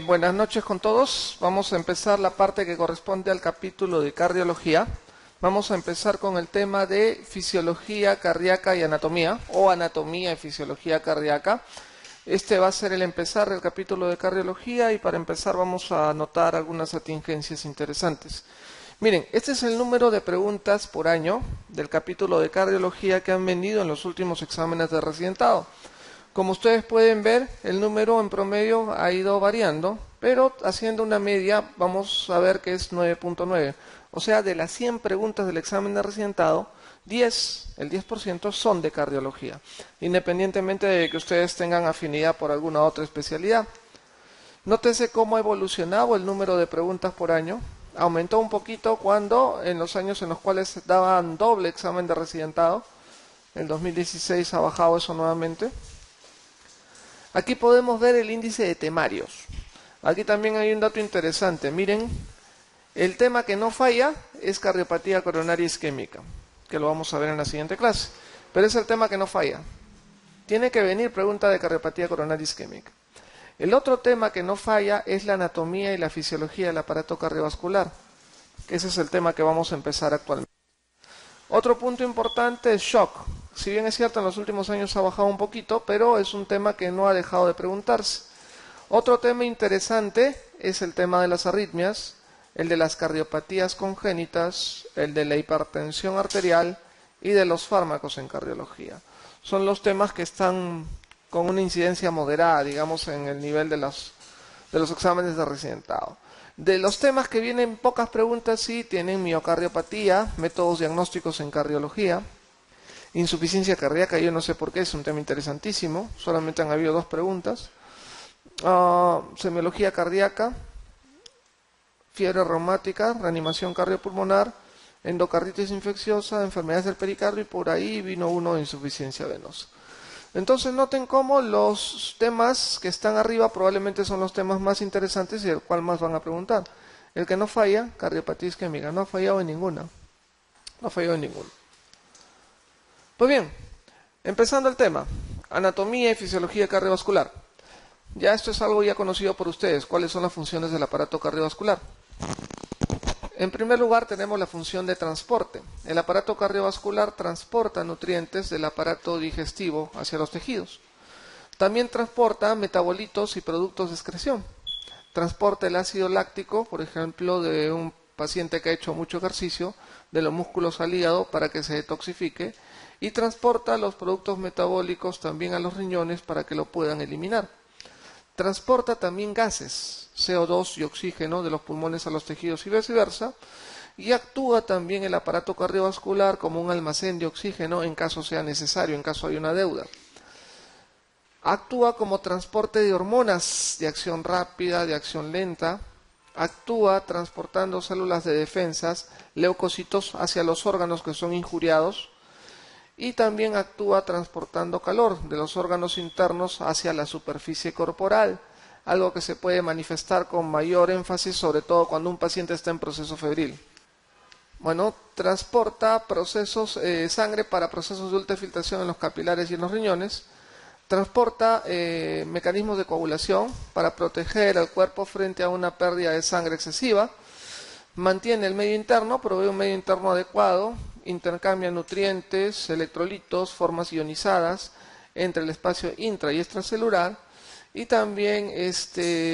Buenas noches con todos. Vamos a empezar la parte que corresponde al capítulo de cardiología. Vamos a empezar con el tema de fisiología cardíaca y anatomía, o anatomía y fisiología cardíaca. Este va a ser el empezar del capítulo de cardiología y para empezar vamos a anotar algunas atingencias interesantes. Miren, este es el número de preguntas por año del capítulo de cardiología que han venido en los últimos exámenes de residentado. Como ustedes pueden ver, el número en promedio ha ido variando, pero haciendo una media vamos a ver que es 9.9. O sea, de las 100 preguntas del examen de residentado, el 10% son de cardiología, independientemente de que ustedes tengan afinidad por alguna otra especialidad. Nótese cómo ha evolucionado el número de preguntas por año. Aumentó un poquito cuando en los años en los cuales daban doble examen de residentado. En 2016 ha bajado eso nuevamente. Aquí podemos ver el índice de temarios. Aquí también hay un dato interesante. Miren, el tema que no falla es cardiopatía coronaria isquémica, que lo vamos a ver en la siguiente clase. Pero es el tema que no falla. Tiene que venir pregunta de cardiopatía coronaria isquémica. El otro tema que no falla es la anatomía y la fisiología del aparato cardiovascular. Ese es el tema que vamos a empezar actualmente. Otro punto importante es shock. Si bien es cierto, en los últimos años ha bajado un poquito, pero es un tema que no ha dejado de preguntarse. Otro tema interesante es el tema de las arritmias, el de las cardiopatías congénitas, el de la hipertensión arterial y de los fármacos en cardiología. Son los temas que están con una incidencia moderada, digamos, en el nivel de los exámenes de residentado. De los temas que vienen pocas preguntas, sí, tienen miocardiopatía, métodos diagnósticos en cardiología, insuficiencia cardíaca, yo no sé por qué, es un tema interesantísimo, solamente han habido 2 preguntas, semiología cardíaca, fiebre reumática, reanimación cardiopulmonar, endocarditis infecciosa, enfermedades del pericardio y por ahí vino uno de insuficiencia venosa. Entonces noten cómo los temas que están arriba probablemente son los temas más interesantes y el cual más van a preguntar. El que no falla, cardiopatía isquémica, no ha fallado en ninguna. No ha fallado en ninguno. Pues bien, empezando el tema, anatomía y fisiología cardiovascular. Ya esto es algo ya conocido por ustedes, cuáles son las funciones del aparato cardiovascular. En primer lugar tenemos la función de transporte. El aparato cardiovascular transporta nutrientes del aparato digestivo hacia los tejidos. También transporta metabolitos y productos de excreción. Transporta el ácido láctico, por ejemplo, de un paciente que ha hecho mucho ejercicio, de los músculos al hígado para que se detoxifique. Y transporta los productos metabólicos también a los riñones para que lo puedan eliminar. Transporta también gases, CO2 y oxígeno de los pulmones a los tejidos y viceversa, y actúa también el aparato cardiovascular como un almacén de oxígeno en caso sea necesario, en caso haya una deuda. Actúa como transporte de hormonas de acción rápida, de acción lenta, actúa transportando células de defensas, leucocitos hacia los órganos que son injuriados, y también actúa transportando calor de los órganos internos hacia la superficie corporal, algo que se puede manifestar con mayor énfasis, sobre todo cuando un paciente está en proceso febril. Bueno, transporta sangre para procesos de ultrafiltración en los capilares y en los riñones, transporta mecanismos de coagulación para proteger al cuerpo frente a una pérdida de sangre excesiva, mantiene el medio interno, provee un medio interno adecuado, intercambia nutrientes, electrolitos, formas ionizadas entre el espacio intra y extracelular y también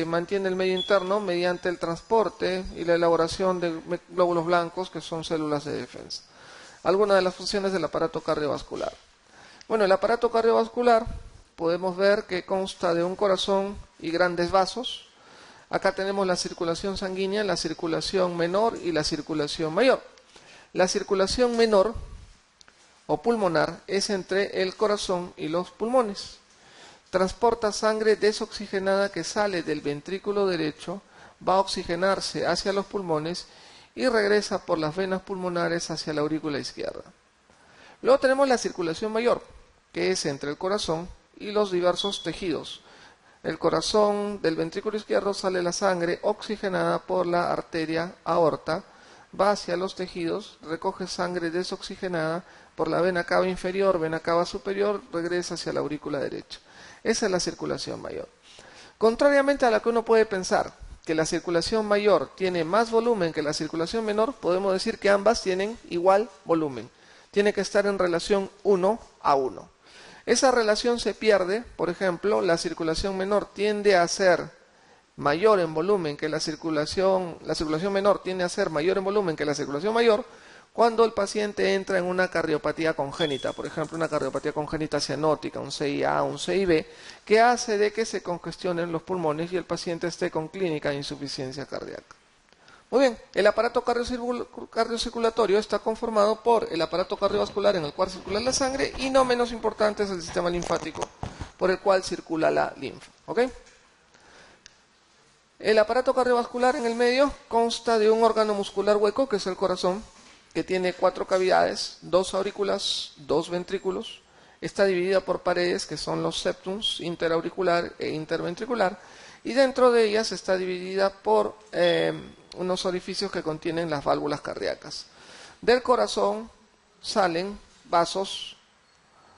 mantiene el medio interno mediante el transporte y la elaboración de glóbulos blancos que son células de defensa. Algunas de las funciones del aparato cardiovascular. Bueno, el aparato cardiovascular podemos ver que consta de un corazón y grandes vasos. Acá tenemos la circulación sanguínea, la circulación menor y la circulación mayor. La circulación menor o pulmonar es entre el corazón y los pulmones. Transporta sangre desoxigenada que sale del ventrículo derecho, va a oxigenarse hacia los pulmones y regresa por las venas pulmonares hacia la aurícula izquierda. Luego tenemos la circulación mayor, que es entre el corazón y los diversos tejidos. El corazón del ventrículo izquierdo sale la sangre oxigenada por la arteria aorta, va hacia los tejidos, recoge sangre desoxigenada por la vena cava inferior, vena cava superior, regresa hacia la aurícula derecha. Esa es la circulación mayor. Contrariamente a lo que uno puede pensar, que la circulación mayor tiene más volumen que la circulación menor, podemos decir que ambas tienen igual volumen. Tiene que estar en relación 1 a 1. Esa relación se pierde, por ejemplo, la circulación menor tiende a ser mayor en volumen que la circulación menor tiende a ser mayor en volumen que la circulación mayor, cuando el paciente entra en una cardiopatía congénita, por ejemplo, una cardiopatía congénita cianótica, un CIA, un CIB, que hace de que se congestionen los pulmones y el paciente esté con clínica de insuficiencia cardíaca. Muy bien, el aparato cardiocirculatorio está conformado por el aparato cardiovascular en el cual circula la sangre y no menos importante es el sistema linfático por el cual circula la linfa. ¿Ok? El aparato cardiovascular en el medio consta de un órgano muscular hueco, que es el corazón, que tiene 4 cavidades, 2 aurículas, 2 ventrículos. Está dividida por paredes, que son los septums, interauricular e interventricular, y dentro de ellas está dividida por unos orificios que contienen las válvulas cardíacas. Del corazón salen vasos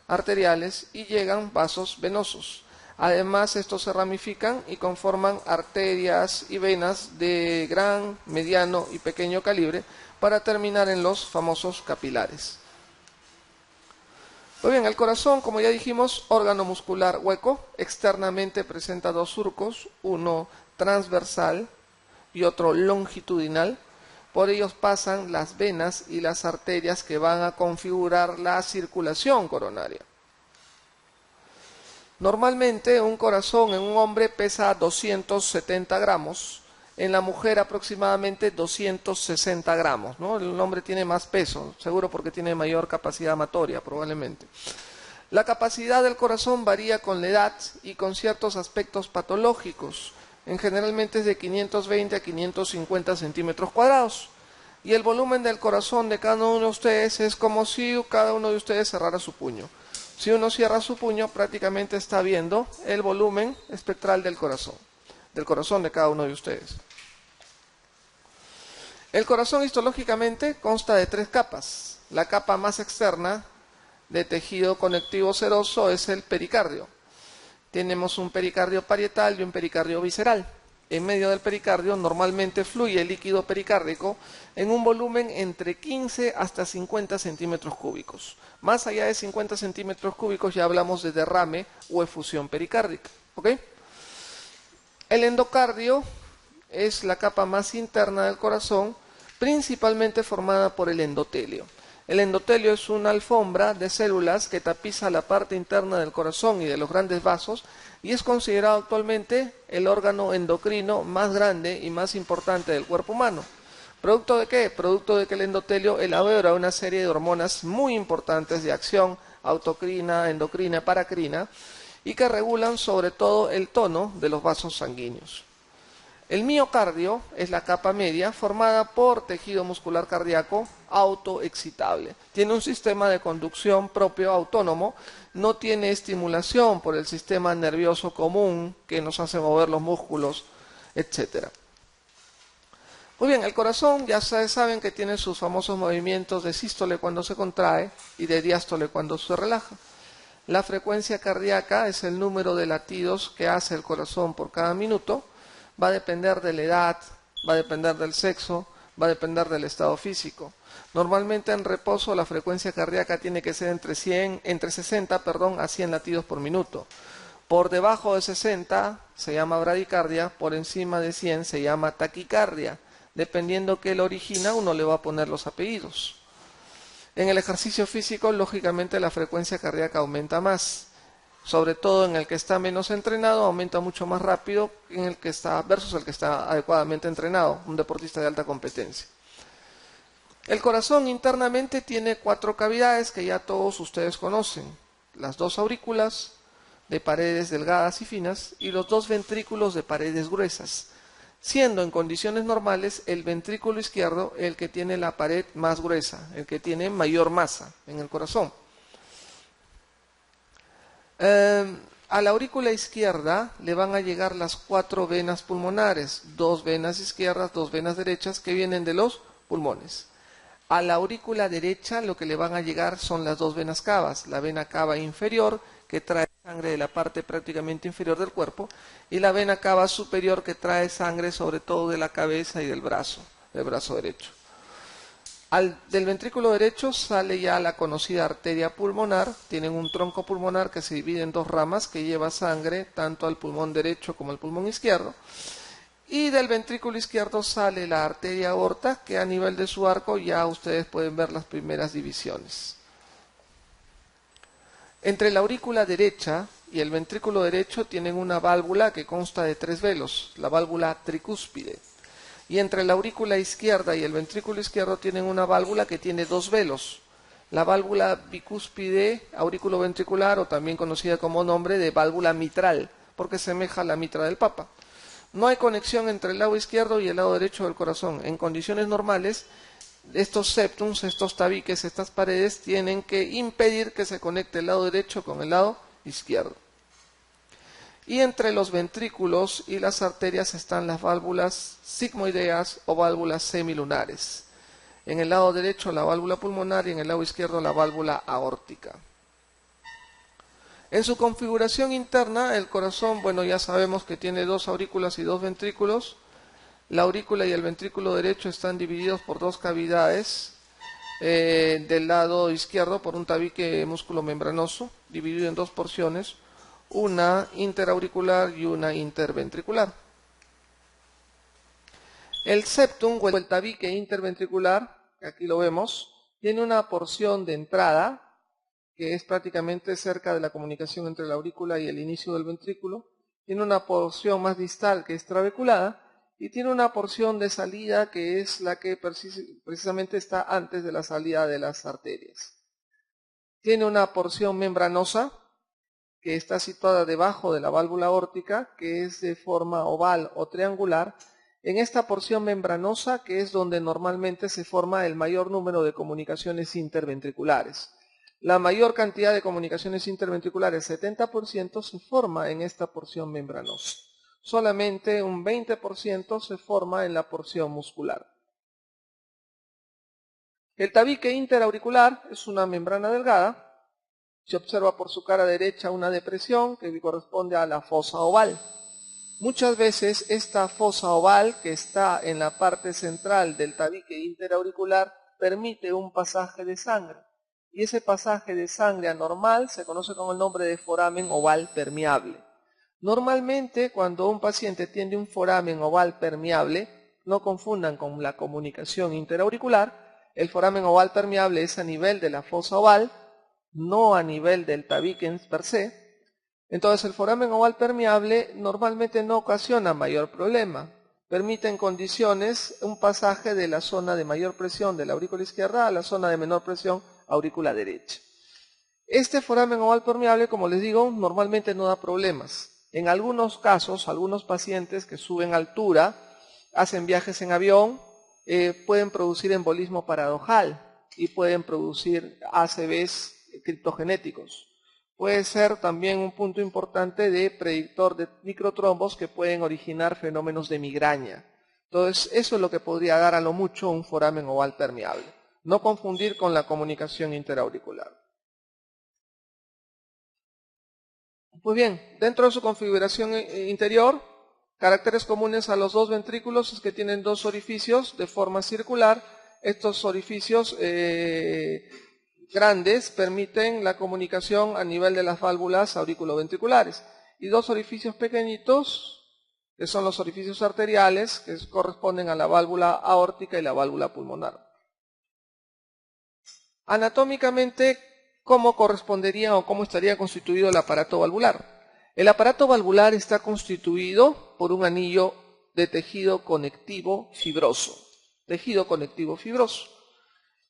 arteriales y llegan vasos venosos. Además, estos se ramifican y conforman arterias y venas de gran, mediano y pequeño calibre para terminar en los famosos capilares. Muy bien, el corazón, como ya dijimos, órgano muscular hueco, externamente presenta 2 surcos, uno transversal y otro longitudinal. Por ellos pasan las venas y las arterias que van a configurar la circulación coronaria. Normalmente un corazón en un hombre pesa 270 gramos, en la mujer aproximadamente 260 gramos, ¿no? El hombre tiene más peso, seguro porque tiene mayor capacidad amatoria probablemente. La capacidad del corazón varía con la edad y con ciertos aspectos patológicos. Generalmente es de 520 a 550 centímetros cuadrados. Y el volumen del corazón de cada uno de ustedes es como si cada uno de ustedes cerrara su puño. Si uno cierra su puño, prácticamente está viendo el volumen espectral del corazón de cada uno de ustedes. El corazón histológicamente consta de 3 capas. La capa más externa de tejido conectivo seroso es el pericardio. Tenemos un pericardio parietal y un pericardio visceral. En medio del pericardio normalmente fluye el líquido pericárdico en un volumen entre 15 hasta 50 centímetros cúbicos. Más allá de 50 centímetros cúbicos ya hablamos de derrame o efusión pericárdica. ¿Ok? El endocardio es la capa más interna del corazón, principalmente formada por el endotelio. El endotelio es una alfombra de células que tapiza la parte interna del corazón y de los grandes vasos y es considerado actualmente el órgano endocrino más grande y más importante del cuerpo humano. ¿Producto de qué? Producto de que el endotelio elabora una serie de hormonas muy importantes de acción, autocrina, endocrina, paracrina, y que regulan sobre todo el tono de los vasos sanguíneos. El miocardio es la capa media formada por tejido muscular cardíaco autoexcitable. Tiene un sistema de conducción propio autónomo, no tiene estimulación por el sistema nervioso común que nos hace mover los músculos, etc. Muy bien, el corazón ya saben que tiene sus famosos movimientos de sístole cuando se contrae y de diástole cuando se relaja. La frecuencia cardíaca es el número de latidos que hace el corazón por cada minuto. Va a depender de la edad, va a depender del sexo, va a depender del estado físico. Normalmente en reposo la frecuencia cardíaca tiene que ser entre 60 a 100 latidos por minuto. Por debajo de 60 se llama bradicardia, por encima de 100 se llama taquicardia. Dependiendo qué lo origina, uno le va a poner los apellidos. En el ejercicio físico, lógicamente, la frecuencia cardíaca aumenta más. Sobre todo en el que está menos entrenado, aumenta mucho más rápido versus el que está adecuadamente entrenado, un deportista de alta competencia. El corazón internamente tiene 4 cavidades que ya todos ustedes conocen. Las 2 aurículas de paredes delgadas y finas y los 2 ventrículos de paredes gruesas, siendo en condiciones normales el ventrículo izquierdo el que tiene la pared más gruesa, el que tiene mayor masa en el corazón. A la aurícula izquierda le van a llegar las 4 venas pulmonares, 2 venas izquierdas, 2 venas derechas que vienen de los pulmones. A la aurícula derecha lo que le van a llegar son las 2 venas cavas, la vena cava inferior que trae sangre de la parte prácticamente inferior del cuerpo, y la vena cava superior, que trae sangre sobre todo de la cabeza y del brazo derecho. Del ventrículo derecho sale ya la conocida arteria pulmonar. Tienen un tronco pulmonar que se divide en dos ramas, que lleva sangre tanto al pulmón derecho como al pulmón izquierdo. Y del ventrículo izquierdo sale la arteria aorta, que a nivel de su arco ya ustedes pueden ver las primeras divisiones. Entre la aurícula derecha y el ventrículo derecho tienen una válvula que consta de 3 velos, la válvula tricúspide. Y entre la aurícula izquierda y el ventrículo izquierdo tienen una válvula que tiene 2 velos, la válvula bicúspide auriculoventricular, o también conocida como nombre de válvula mitral, porque semeja a la mitra del Papa. No hay conexión entre el lado izquierdo y el lado derecho del corazón. En condiciones normales, estos septums, estos tabiques, estas paredes tienen que impedir que se conecte el lado derecho con el lado izquierdo. Y entre los ventrículos y las arterias están las válvulas sigmoideas o válvulas semilunares. En el lado derecho la válvula pulmonar y en el lado izquierdo la válvula aórtica. En su configuración interna, el corazón, bueno, ya sabemos que tiene 2 aurículas y 2 ventrículos. La aurícula y el ventrículo derecho están divididos por 2 cavidades. Del lado izquierdo por un tabique músculo membranoso, dividido en 2 porciones, una interauricular y una interventricular. El septum o el tabique interventricular, que aquí lo vemos, tiene una porción de entrada, que es prácticamente cerca de la comunicación entre la aurícula y el inicio del ventrículo. Tiene una porción más distal, que es trabeculada, y tiene una porción de salida, que es la que precisamente está antes de la salida de las arterias. Tiene una porción membranosa, que está situada debajo de la válvula aórtica, que es de forma oval o triangular. En esta porción membranosa, que es donde normalmente se forma el mayor número de comunicaciones interventriculares. La mayor cantidad de comunicaciones interventriculares, 70%, se forma en esta porción membranosa. Solamente un 20% se forma en la porción muscular. El tabique interauricular es una membrana delgada. Se observa por su cara derecha una depresión que corresponde a la fosa oval. Muchas veces esta fosa oval, que está en la parte central del tabique interauricular, permite un pasaje de sangre. Y ese pasaje de sangre anormal se conoce con el nombre de foramen oval permeable. Normalmente, cuando un paciente tiene un foramen oval permeable, no confundan con la comunicación interauricular, el foramen oval permeable es a nivel de la fosa oval, no a nivel del tabique per se. Entonces el foramen oval permeable normalmente no ocasiona mayor problema. Permite en condiciones un pasaje de la zona de mayor presión de la aurícula izquierda a la zona de menor presión aurícula derecha. Este foramen oval permeable, como les digo, normalmente no da problemas. En algunos casos, algunos pacientes que suben altura, hacen viajes en avión, pueden producir embolismo paradojal y pueden producir ACVs criptogenéticos. Puede ser también un punto importante de predictor de microtrombos que pueden originar fenómenos de migraña. Entonces, eso es lo que podría dar a lo mucho un foramen oval permeable. No confundir con la comunicación interauricular. Pues bien, dentro de su configuración interior, caracteres comunes a los 2 ventrículos es que tienen 2 orificios de forma circular. Estos orificios grandes permiten la comunicación a nivel de las válvulas auriculoventriculares, y 2 orificios pequeñitos, que son los orificios arteriales, que corresponden a la válvula aórtica y la válvula pulmonar. Anatómicamente, ¿cómo correspondería o cómo estaría constituido el aparato valvular? El aparato valvular está constituido por un anillo de tejido conectivo fibroso.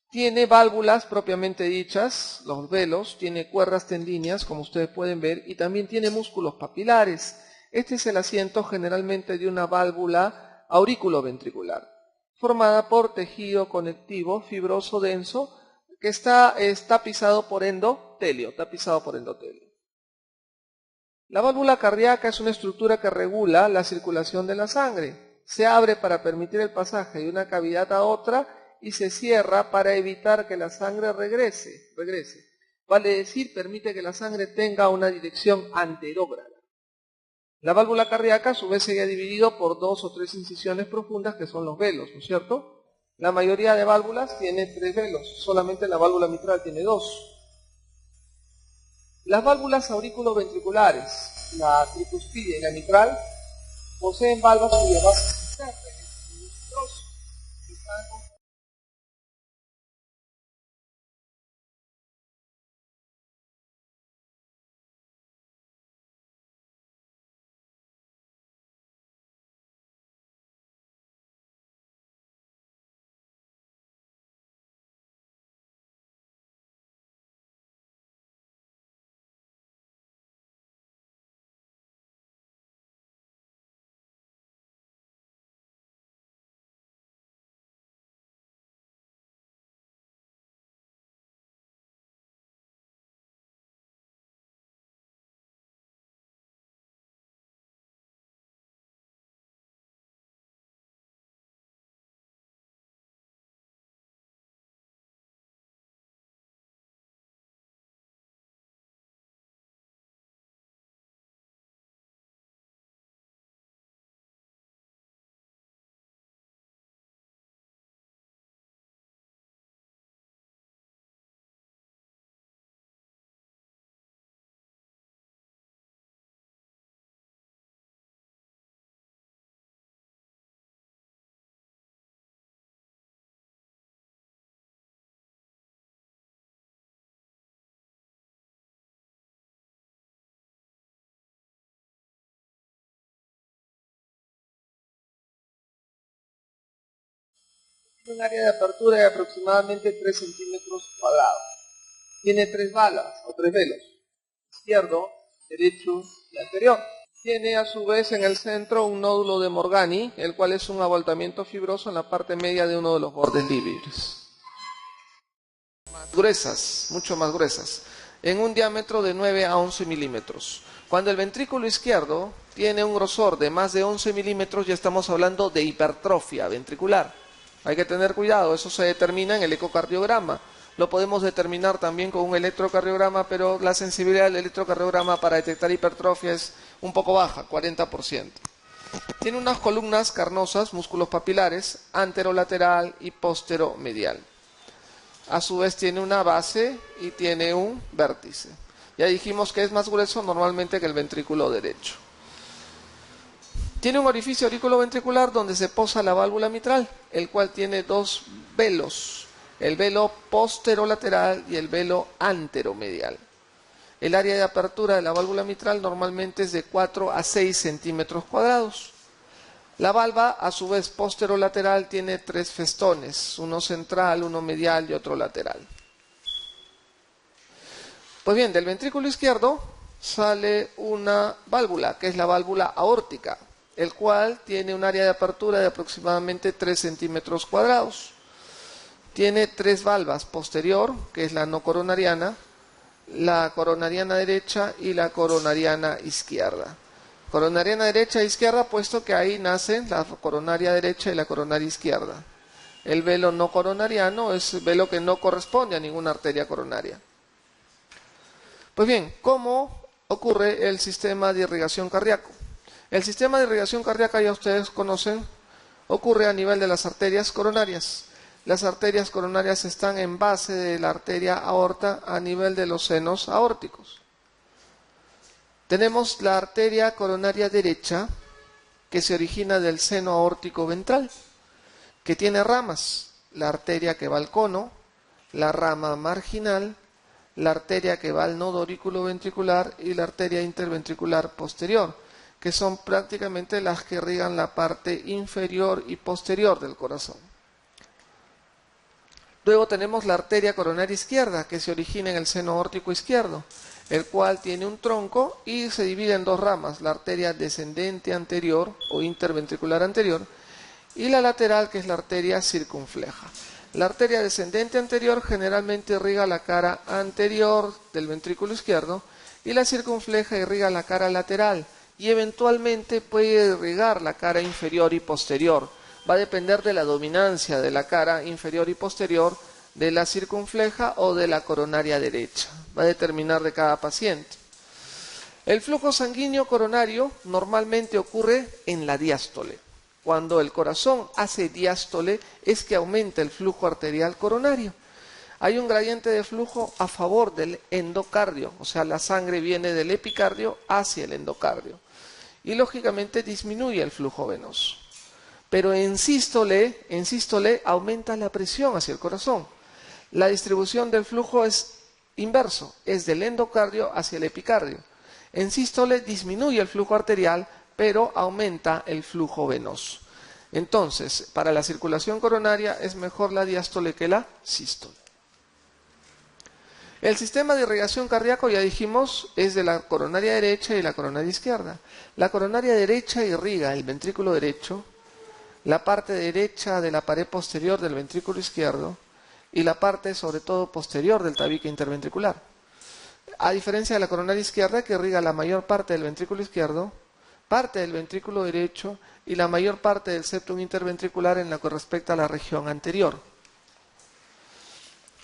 Tiene válvulas propiamente dichas, los velos, tiene cuerdas tendíneas, como ustedes pueden ver, y también tiene músculos papilares. Este es el asiento generalmente de una válvula auriculoventricular, formada por tejido conectivo fibroso denso, que está tapizado por endotelio. La válvula cardíaca es una estructura que regula la circulación de la sangre. Se abre para permitir el pasaje de una cavidad a otra y se cierra para evitar que la sangre regrese. Vale decir, permite que la sangre tenga una dirección anterógrada. La válvula cardíaca a su vez sería dividido por 2 o 3 incisiones profundas que son los velos, ¿no es cierto? La mayoría de válvulas tiene 3 velos, solamente la válvula mitral tiene 2. Las válvulas auriculoventriculares, la tricuspidia y la mitral, poseen valvas cuya base externa es un trozo que están un área de apertura de aproximadamente 3 centímetros cuadrados. Tiene 3 balas o 3 velos, izquierdo, derecho y anterior. Tiene a su vez en el centro un nódulo de Morgani, el cual es un abultamiento fibroso en la parte media de uno de los bordes libres. Más gruesas, mucho más gruesas, en un diámetro de 9 a 11 milímetros. Cuando el ventrículo izquierdo tiene un grosor de más de 11 milímetros, ya estamos hablando de hipertrofia ventricular. Hay que tener cuidado, eso se determina en el ecocardiograma. Lo podemos determinar también con un electrocardiograma, pero la sensibilidad del electrocardiograma para detectar hipertrofia es un poco baja, 40%. Tiene unas columnas carnosas, músculos papilares, anterolateral y posteromedial. A su vez tiene una base y tiene un vértice. Ya dijimos que es más grueso normalmente que el ventrículo derecho. Tiene un orificio auriculoventricular donde se posa la válvula mitral, el cual tiene 2 velos, el velo posterolateral y el velo anteromedial. El área de apertura de la válvula mitral normalmente es de 4 a 6 centímetros cuadrados. La valva, a su vez posterolateral, tiene 3 festones, uno central, uno medial y otro lateral. Pues bien, del ventrículo izquierdo sale una válvula, que es la válvula aórtica, el cual tiene un área de apertura de aproximadamente 3 centímetros cuadrados. Tiene 3 valvas, posterior, que es la no coronariana, la coronariana derecha y la coronariana izquierda. Coronariana derecha e izquierda, puesto que ahí nacen la coronaria derecha y la coronaria izquierda. El velo no coronariano es el velo que no corresponde a ninguna arteria coronaria. Pues bien, ¿cómo ocurre el sistema de irrigación cardíaco? El sistema de irrigación cardíaca, ya ustedes conocen, ocurre a nivel de las arterias coronarias. Las arterias coronarias están en base de la arteria aorta a nivel de los senos aórticos. Tenemos la arteria coronaria derecha, que se origina del seno aórtico ventral, que tiene ramas: la arteria que va al cono, la rama marginal, la arteria que va al nodo auriculoventricular y la arteria interventricular posterior, que son prácticamente las que irrigan la parte inferior y posterior del corazón. Luego tenemos la arteria coronaria izquierda, que se origina en el seno aórtico izquierdo, el cual tiene un tronco y se divide en 2 ramas: la arteria descendente anterior o interventricular anterior y la lateral, que es la arteria circunfleja. La arteria descendente anterior generalmente irriga la cara anterior del ventrículo izquierdo y la circunfleja irriga la cara lateral y eventualmente puede irrigar la cara inferior y posterior. Va a depender de la dominancia de la cara inferior y posterior de la circunfleja o de la coronaria derecha. Va a determinar de cada paciente. El flujo sanguíneo coronario normalmente ocurre en la diástole. Cuando el corazón hace diástole es que aumenta el flujo arterial coronario. Hay un gradiente de flujo a favor del endocardio, o sea, la sangre viene del epicardio hacia el endocardio. Y lógicamente disminuye el flujo venoso. Pero en sístole aumenta la presión hacia el corazón. La distribución del flujo es inverso, es del endocardio hacia el epicardio. En sístole disminuye el flujo arterial, pero aumenta el flujo venoso. Entonces, para la circulación coronaria es mejor la diástole que la sístole. El sistema de irrigación cardíaco, ya dijimos, es de la coronaria derecha y la coronaria izquierda. La coronaria derecha irriga el ventrículo derecho, la parte derecha de la pared posterior del ventrículo izquierdo y la parte, sobre todo, posterior del tabique interventricular. A diferencia de la coronaria izquierda, que irriga la mayor parte del ventrículo izquierdo, parte del ventrículo derecho y la mayor parte del septum interventricular en lo que respecta a la región anterior.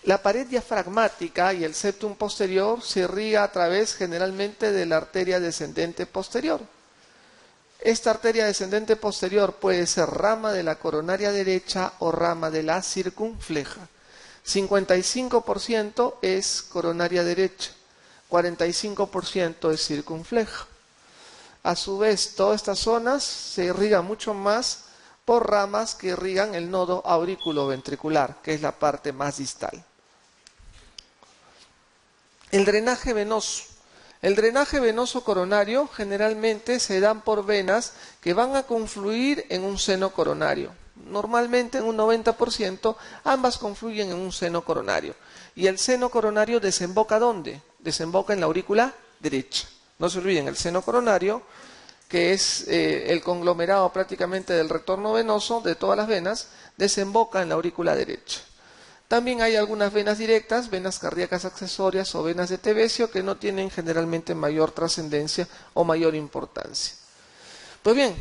La pared diafragmática y el septum posterior se irriga a través generalmente de la arteria descendente posterior. Esta arteria descendente posterior puede ser rama de la coronaria derecha o rama de la circunfleja. 55% es coronaria derecha, 45% es circunfleja. A su vez, todas estas zonas se irrigan mucho más por ramas que irrigan el nodo auriculoventricular, que es la parte más distal. El drenaje venoso. El drenaje venoso coronario generalmente se dan por venas que van a confluir en un seno coronario. Normalmente en un 90% ambas confluyen en un seno coronario. Y el seno coronario desemboca ¿dónde? Desemboca en la aurícula derecha. No se olviden, el seno coronario, que es el conglomerado prácticamente del retorno venoso de todas las venas, desemboca en la aurícula derecha. También hay algunas venas directas, venas cardíacas accesorias o venas de Tevesio que no tienen generalmente mayor trascendencia o mayor importancia. Pues bien,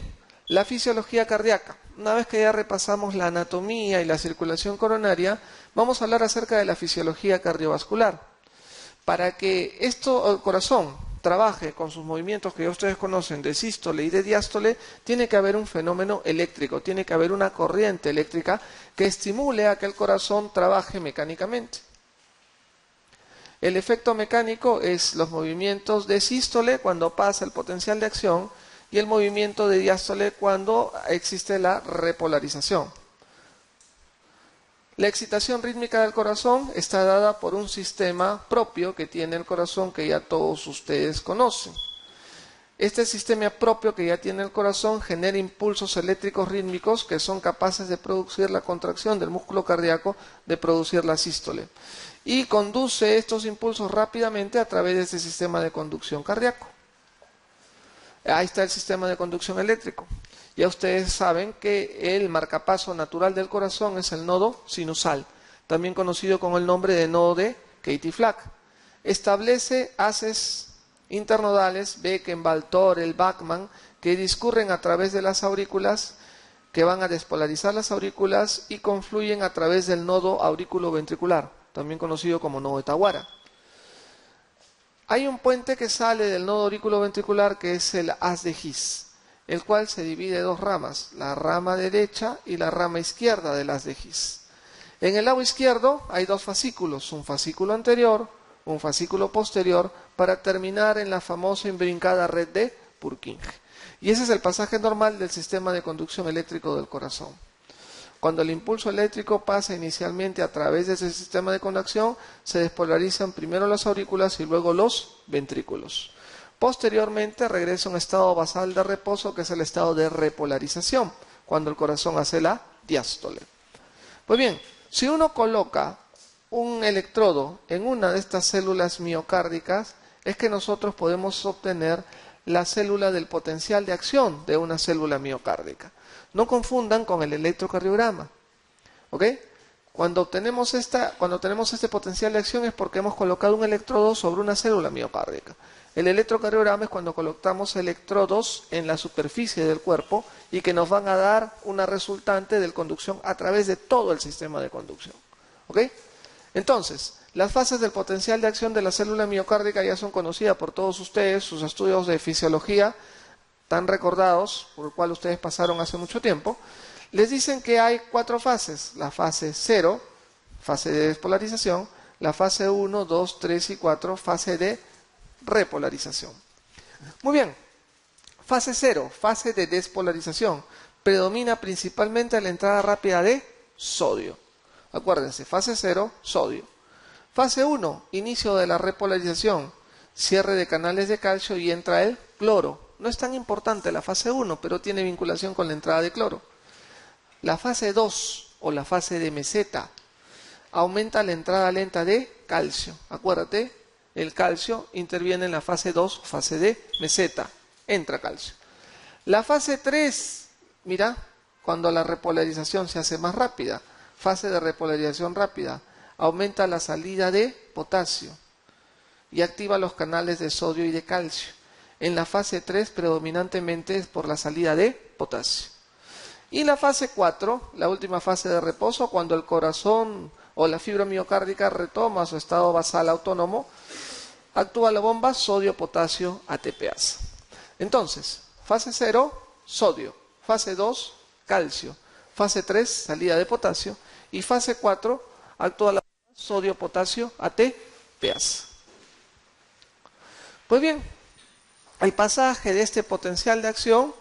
la fisiología cardíaca. Una vez que ya repasamos la anatomía y la circulación coronaria, vamos a hablar acerca de la fisiología cardiovascular. Para que el corazón trabaje con sus movimientos que ya ustedes conocen de sístole y de diástole, tiene que haber un fenómeno eléctrico, tiene que haber una corriente eléctrica que estimule a que el corazón trabaje mecánicamente. El efecto mecánico es los movimientos de sístole cuando pasa el potencial de acción y el movimiento de diástole cuando existe la repolarización. La excitación rítmica del corazón está dada por un sistema propio que tiene el corazón que ya todos ustedes conocen. Este sistema propio que ya tiene el corazón genera impulsos eléctricos rítmicos que son capaces de producir la contracción del músculo cardíaco, de producir la sístole. Y conduce estos impulsos rápidamente a través de este sistema de conducción cardíaco. Ahí está el sistema de conducción eléctrico. Ya ustedes saben que el marcapaso natural del corazón es el nodo sinusal, también conocido con el nombre de nodo de Katie-Flack. Establece haces internodales, Beckenbauer, Torel, Bachmann, que discurren a través de las aurículas, que van a despolarizar las aurículas y confluyen a través del nodo auriculoventricular, también conocido como nodo de Tawara. Hay un puente que sale del nodo auriculoventricular que es el haz de His, el cual se divide en dos ramas, la rama derecha y la rama izquierda del haz de His. En el lado izquierdo hay dos fascículos, un fascículo anterior, un fascículo posterior, para terminar en la famosa imbrincada red de Purkinje. Y ese es el pasaje normal del sistema de conducción eléctrico del corazón. Cuando el impulso eléctrico pasa inicialmente a través de ese sistema de conducción, se despolarizan primero las aurículas y luego los ventrículos. Posteriormente regresa a un estado basal de reposo, que es el estado de repolarización, cuando el corazón hace la diástole. Pues bien, si uno coloca un electrodo en una de estas células miocárdicas, es que nosotros podemos obtener la célula del potencial de acción de una célula miocárdica. No confundan con el electrocardiograma. ¿Ok? Cuando tenemos este potencial de acción es porque hemos colocado un electrodo sobre una célula miocárdica. El electrocardiograma es cuando colocamos electrodos en la superficie del cuerpo y que nos van a dar una resultante de conducción a través de todo el sistema de conducción. ¿Ok? Entonces, las fases del potencial de acción de la célula miocárdica ya son conocidas por todos ustedes, sus estudios de fisiología tan recordados, por el cual ustedes pasaron hace mucho tiempo. Les dicen que hay 4 fases: la fase 0, fase de despolarización; la fase 1, 2, 3 y 4, fase de repolarización. Muy bien, fase 0, fase de despolarización. Predomina principalmente la entrada rápida de sodio. Acuérdense, fase 0, sodio. Fase 1, inicio de la repolarización, cierre de canales de calcio y entra el cloro. No es tan importante la fase 1, pero tiene vinculación con la entrada de cloro. La fase 2 o la fase de meseta aumenta la entrada lenta de calcio. Acuérdate, el calcio interviene en la fase 2, fase de meseta, entra calcio. La fase 3, mira, cuando la repolarización se hace más rápida, fase de repolarización rápida, aumenta la salida de potasio y activa los canales de sodio y de calcio. En la fase 3 predominantemente es por la salida de potasio. Y la fase 4, la última fase de reposo, cuando el corazón o la fibra miocárdica retoma su estado basal autónomo, actúa la bomba sodio-potasio ATPasa. Entonces, fase 0, sodio; fase 2, calcio; fase 3, salida de potasio; y fase 4, actúa la bomba sodio-potasio ATPasa. Pues bien, el pasaje de este potencial de acción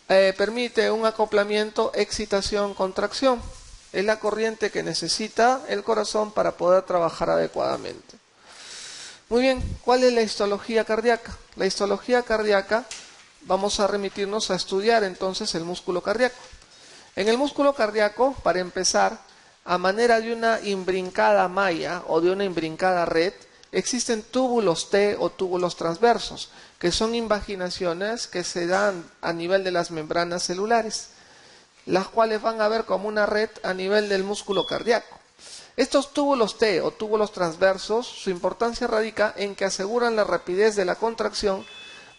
permite un acoplamiento excitación-contracción. Es la corriente que necesita el corazón para poder trabajar adecuadamente. Muy bien, ¿cuál es la histología cardíaca? La histología cardíaca, vamos a remitirnos a estudiar entonces el músculo cardíaco. En el músculo cardíaco, para empezar, a manera de una imbrincada malla o de una imbrincada red, existen túbulos T o túbulos transversos, que son invaginaciones que se dan a nivel de las membranas celulares, las cuales van a ver como una red a nivel del músculo cardíaco. Estos túbulos T o túbulos transversos, su importancia radica en que aseguran la rapidez de la contracción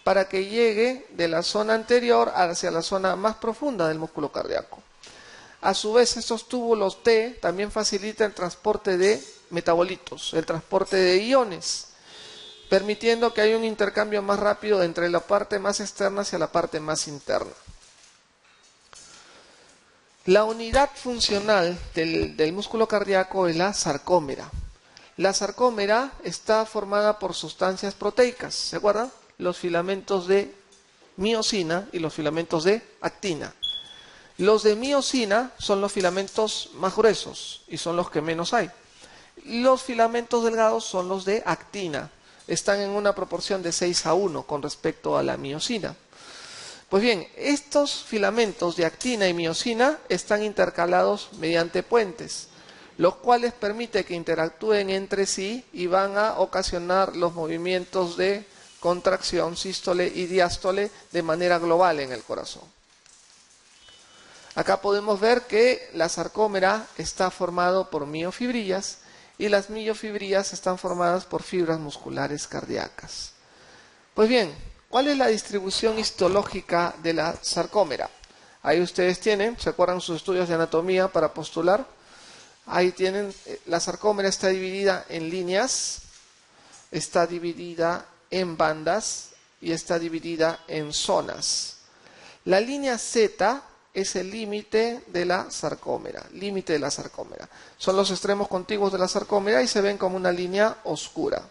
para que llegue de la zona anterior hacia la zona más profunda del músculo cardíaco. A su vez, estos túbulos T también facilitan el transporte de metabolitos, el transporte de iones, permitiendo que haya un intercambio más rápido entre la parte más externa hacia la parte más interna. La unidad funcional del músculo cardíaco es la sarcómera. La sarcómera está formada por sustancias proteicas, ¿se acuerdan? Los filamentos de miosina y los filamentos de actina. Los de miosina son los filamentos más gruesos y son los que menos hay. Los filamentos delgados son los de actina. Están en una proporción de 6:1 con respecto a la miosina. Pues bien, estos filamentos de actina y miosina están intercalados mediante puentes, los cuales permiten que interactúen entre sí y van a ocasionar los movimientos de contracción, sístole y diástole de manera global en el corazón. Acá podemos ver que la sarcómera está formado por miofibrillas y las miofibrillas están formadas por fibras musculares cardíacas. Pues bien, ¿cuál es la distribución histológica de la sarcómera? Ahí ustedes tienen, ¿se acuerdan sus estudios de anatomía para postular? Ahí tienen, la sarcómera está dividida en líneas, está dividida en bandas y está dividida en zonas. La línea Z es el límite de la sarcómera, límite de la sarcómera. Son los extremos contiguos de la sarcómera y se ven como una línea oscura.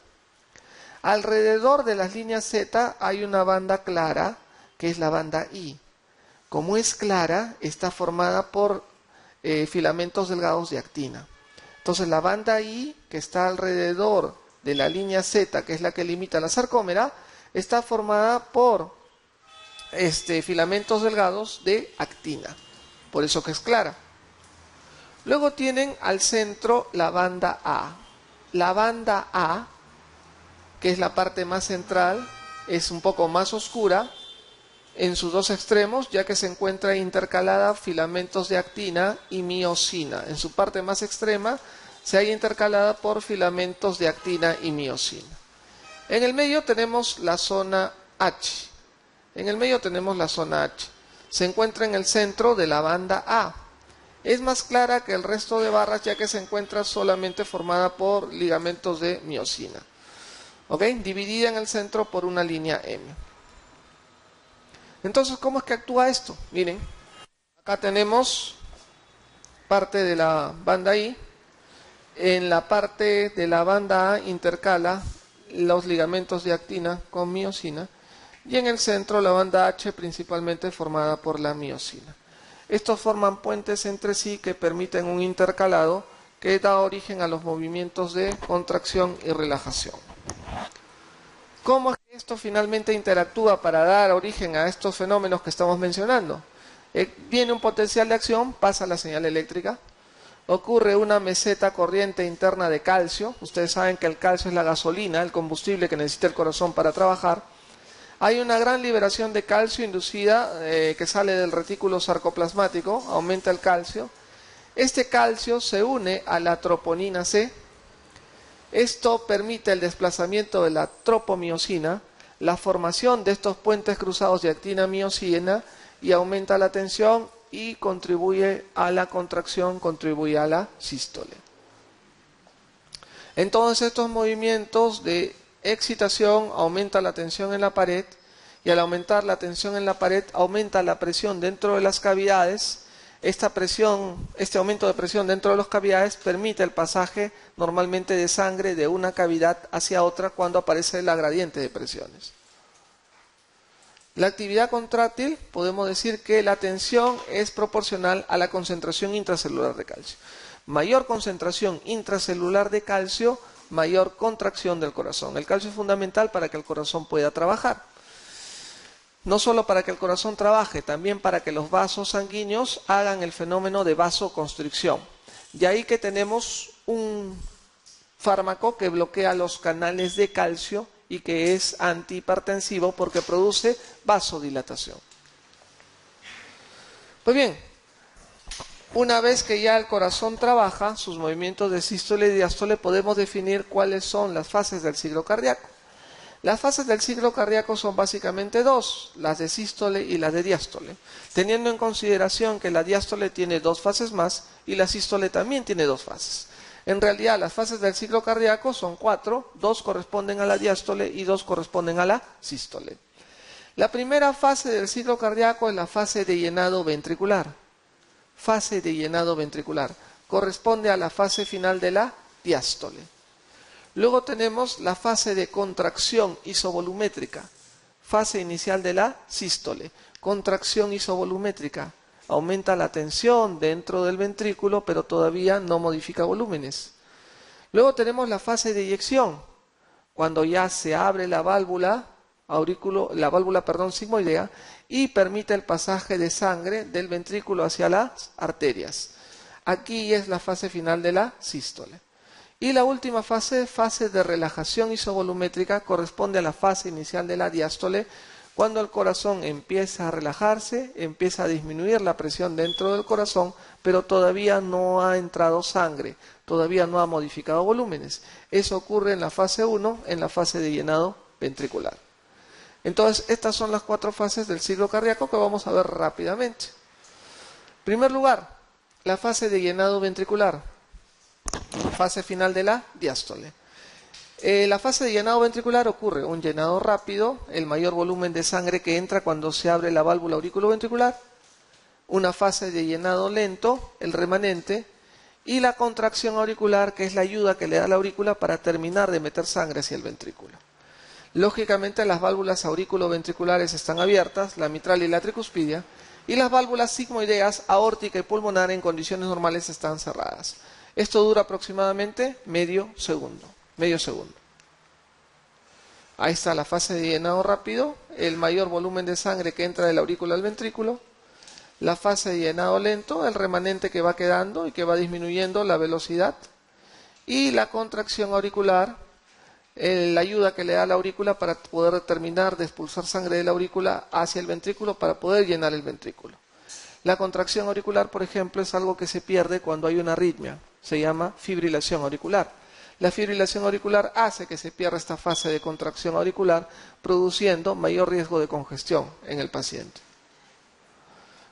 Alrededor de las líneas Z hay una banda clara, que es la banda I. Como es clara, está formada por filamentos delgados de actina. Entonces la banda I, que está alrededor de la línea Z, que es la que limita la sarcómera, está formada por filamentos delgados de actina, por eso que es clara. Luego tienen al centro la banda A. La banda A, que es la parte más central, es un poco más oscura en sus dos extremos, ya que se encuentra intercalada filamentos de actina y miosina. En su parte más extrema se halla intercalada por filamentos de actina y miosina. En el medio tenemos la zona H. En el medio tenemos la zona H. Se encuentra en el centro de la banda A. Es más clara que el resto de barras ya que se encuentra solamente formada por ligamentos de miosina. ¿Ok? Dividida en el centro por una línea M. Entonces, ¿cómo es que actúa esto? Miren, acá tenemos parte de la banda I. En la parte de la banda A intercala los ligamentos de actina con miosina. Y en el centro la banda H principalmente formada por la miosina. Estos forman puentes entre sí que permiten un intercalado que da origen a los movimientos de contracción y relajación. ¿Cómo es que esto finalmente interactúa para dar origen a estos fenómenos que estamos mencionando? Viene un potencial de acción, pasa la señal eléctrica, ocurre una meseta corriente interna de calcio. Ustedes saben que el calcio es la gasolina, el combustible que necesita el corazón para trabajar. Hay una gran liberación de calcio inducida que sale del retículo sarcoplasmático, aumenta el calcio. Este calcio se une a la troponina C. Esto permite el desplazamiento de la tropomiosina, la formación de estos puentes cruzados de actina-miosina y aumenta la tensión y contribuye a la contracción, contribuye a la sístole. Entonces estos movimientos de excitación aumenta la tensión en la pared y al aumentar la tensión en la pared aumenta la presión dentro de las cavidades. Esta presión, este aumento de presión dentro de las cavidades permite el pasaje normalmente de sangre de una cavidad hacia otra cuando aparece la gradiente de presiones. La actividad contráctil, podemos decir que la tensión es proporcional a la concentración intracelular de calcio. Mayor concentración intracelular de calcio, mayor contracción del corazón. El calcio es fundamental para que el corazón pueda trabajar. No solo para que el corazón trabaje, también para que los vasos sanguíneos hagan el fenómeno de vasoconstricción. De ahí que tenemos un fármaco que bloquea los canales de calcio y que es antihipertensivo porque produce vasodilatación. Pues bien, una vez que ya el corazón trabaja, sus movimientos de sístole y diástole, podemos definir cuáles son las fases del ciclo cardíaco. Las fases del ciclo cardíaco son básicamente dos, las de sístole y las de diástole, teniendo en consideración que la diástole tiene dos fases más y la sístole también tiene dos fases. En realidad las fases del ciclo cardíaco son cuatro, dos corresponden a la diástole y dos corresponden a la sístole. La primera fase del ciclo cardíaco es la fase de llenado ventricular. Fase de llenado ventricular corresponde a la fase final de la diástole. Luego tenemos la fase de contracción isovolumétrica, fase inicial de la sístole, contracción isovolumétrica, aumenta la tensión dentro del ventrículo pero todavía no modifica volúmenes. Luego tenemos la fase de eyección, cuando ya se abre la válvula sigmoidea y permite el pasaje de sangre del ventrículo hacia las arterias. Aquí es la fase final de la sístole. Y la última fase, fase de relajación isovolumétrica, corresponde a la fase inicial de la diástole, cuando el corazón empieza a relajarse, empieza a disminuir la presión dentro del corazón, pero todavía no ha entrado sangre, todavía no ha modificado volúmenes. Eso ocurre en la fase 1, en la fase de llenado ventricular. Entonces, estas son las cuatro fases del ciclo cardíaco que vamos a ver rápidamente. En primer lugar, la fase de llenado ventricular. Fase final de la diástole. La fase de llenado ventricular ocurre un llenado rápido, el mayor volumen de sangre que entra cuando se abre la válvula auriculoventricular, una fase de llenado lento, el remanente, y la contracción auricular, que es la ayuda que le da la aurícula para terminar de meter sangre hacia el ventrículo. Lógicamente las válvulas auriculoventriculares están abiertas, la mitral y la tricuspidia, y las válvulas sigmoideas, aórtica y pulmonar en condiciones normales están cerradas. Esto dura aproximadamente medio segundo. Ahí está la fase de llenado rápido, el mayor volumen de sangre que entra de la aurícula al ventrículo. La fase de llenado lento, el remanente que va quedando y que va disminuyendo la velocidad. Y la contracción auricular, la ayuda que le da la aurícula para poder terminar de expulsar sangre de la aurícula hacia el ventrículo para poder llenar el ventrículo. La contracción auricular, por ejemplo, es algo que se pierde cuando hay una arritmia. Se llama fibrilación auricular. La fibrilación auricular hace que se pierda esta fase de contracción auricular, produciendo mayor riesgo de congestión en el paciente.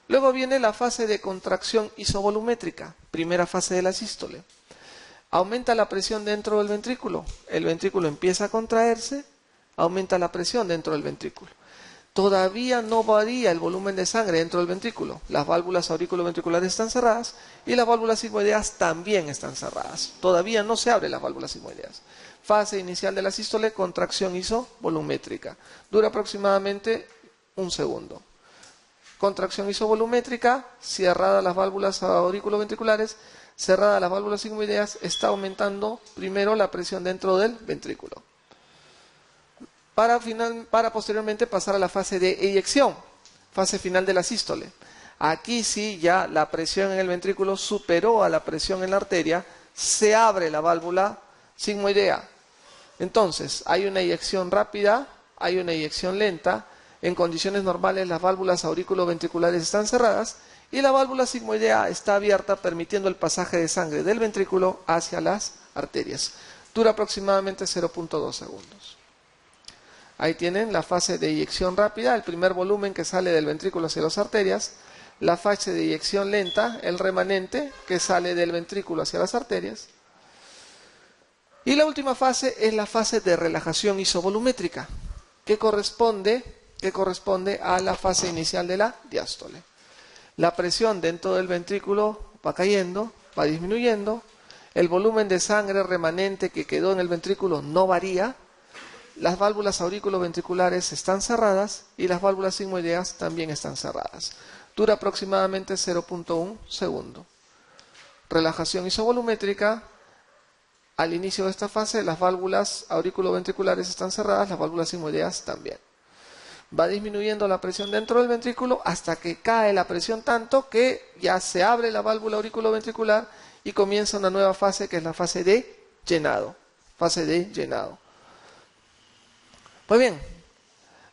Luego viene la fase de contracción isovolumétrica, primera fase de la sístole. Aumenta la presión dentro del ventrículo. El ventrículo empieza a contraerse, aumenta la presión dentro del ventrículo. Todavía no varía el volumen de sangre dentro del ventrículo. Las válvulas auriculoventriculares están cerradas y las válvulas sigmoideas también están cerradas. Todavía no se abren las válvulas sigmoideas. Fase inicial de la sístole, contracción isovolumétrica. Dura aproximadamente un segundo. Contracción isovolumétrica, cerradas las válvulas auriculoventriculares, cerradas las válvulas sigmoideas, está aumentando primero la presión dentro del ventrículo. Para posteriormente pasar a la fase de eyección, fase final de la sístole. Aquí sí ya la presión en el ventrículo superó a la presión en la arteria, se abre la válvula sigmoidea. Entonces, hay una eyección rápida, hay una eyección lenta. En condiciones normales las válvulas auriculoventriculares están cerradas y la válvula sigmoidea está abierta, permitiendo el pasaje de sangre del ventrículo hacia las arterias. Dura aproximadamente 0.2 segundos. Ahí tienen la fase de eyección rápida, el primer volumen que sale del ventrículo hacia las arterias. La fase de eyección lenta, el remanente que sale del ventrículo hacia las arterias. Y la última fase es la fase de relajación isovolumétrica, que corresponde a la fase inicial de la diástole. La presión dentro del ventrículo va cayendo, va disminuyendo, el volumen de sangre remanente que quedó en el ventrículo no varía, las válvulas auriculoventriculares están cerradas y las válvulas sigmoideas también están cerradas. Dura aproximadamente 0.1 segundo. Relajación isovolumétrica. Al inicio de esta fase, las válvulas auriculoventriculares están cerradas, las válvulas sigmoideas también. Va disminuyendo la presión dentro del ventrículo hasta que cae la presión tanto que ya se abre la válvula auriculoventricular y comienza una nueva fase que es la fase de llenado. Fase de llenado. Pues bien,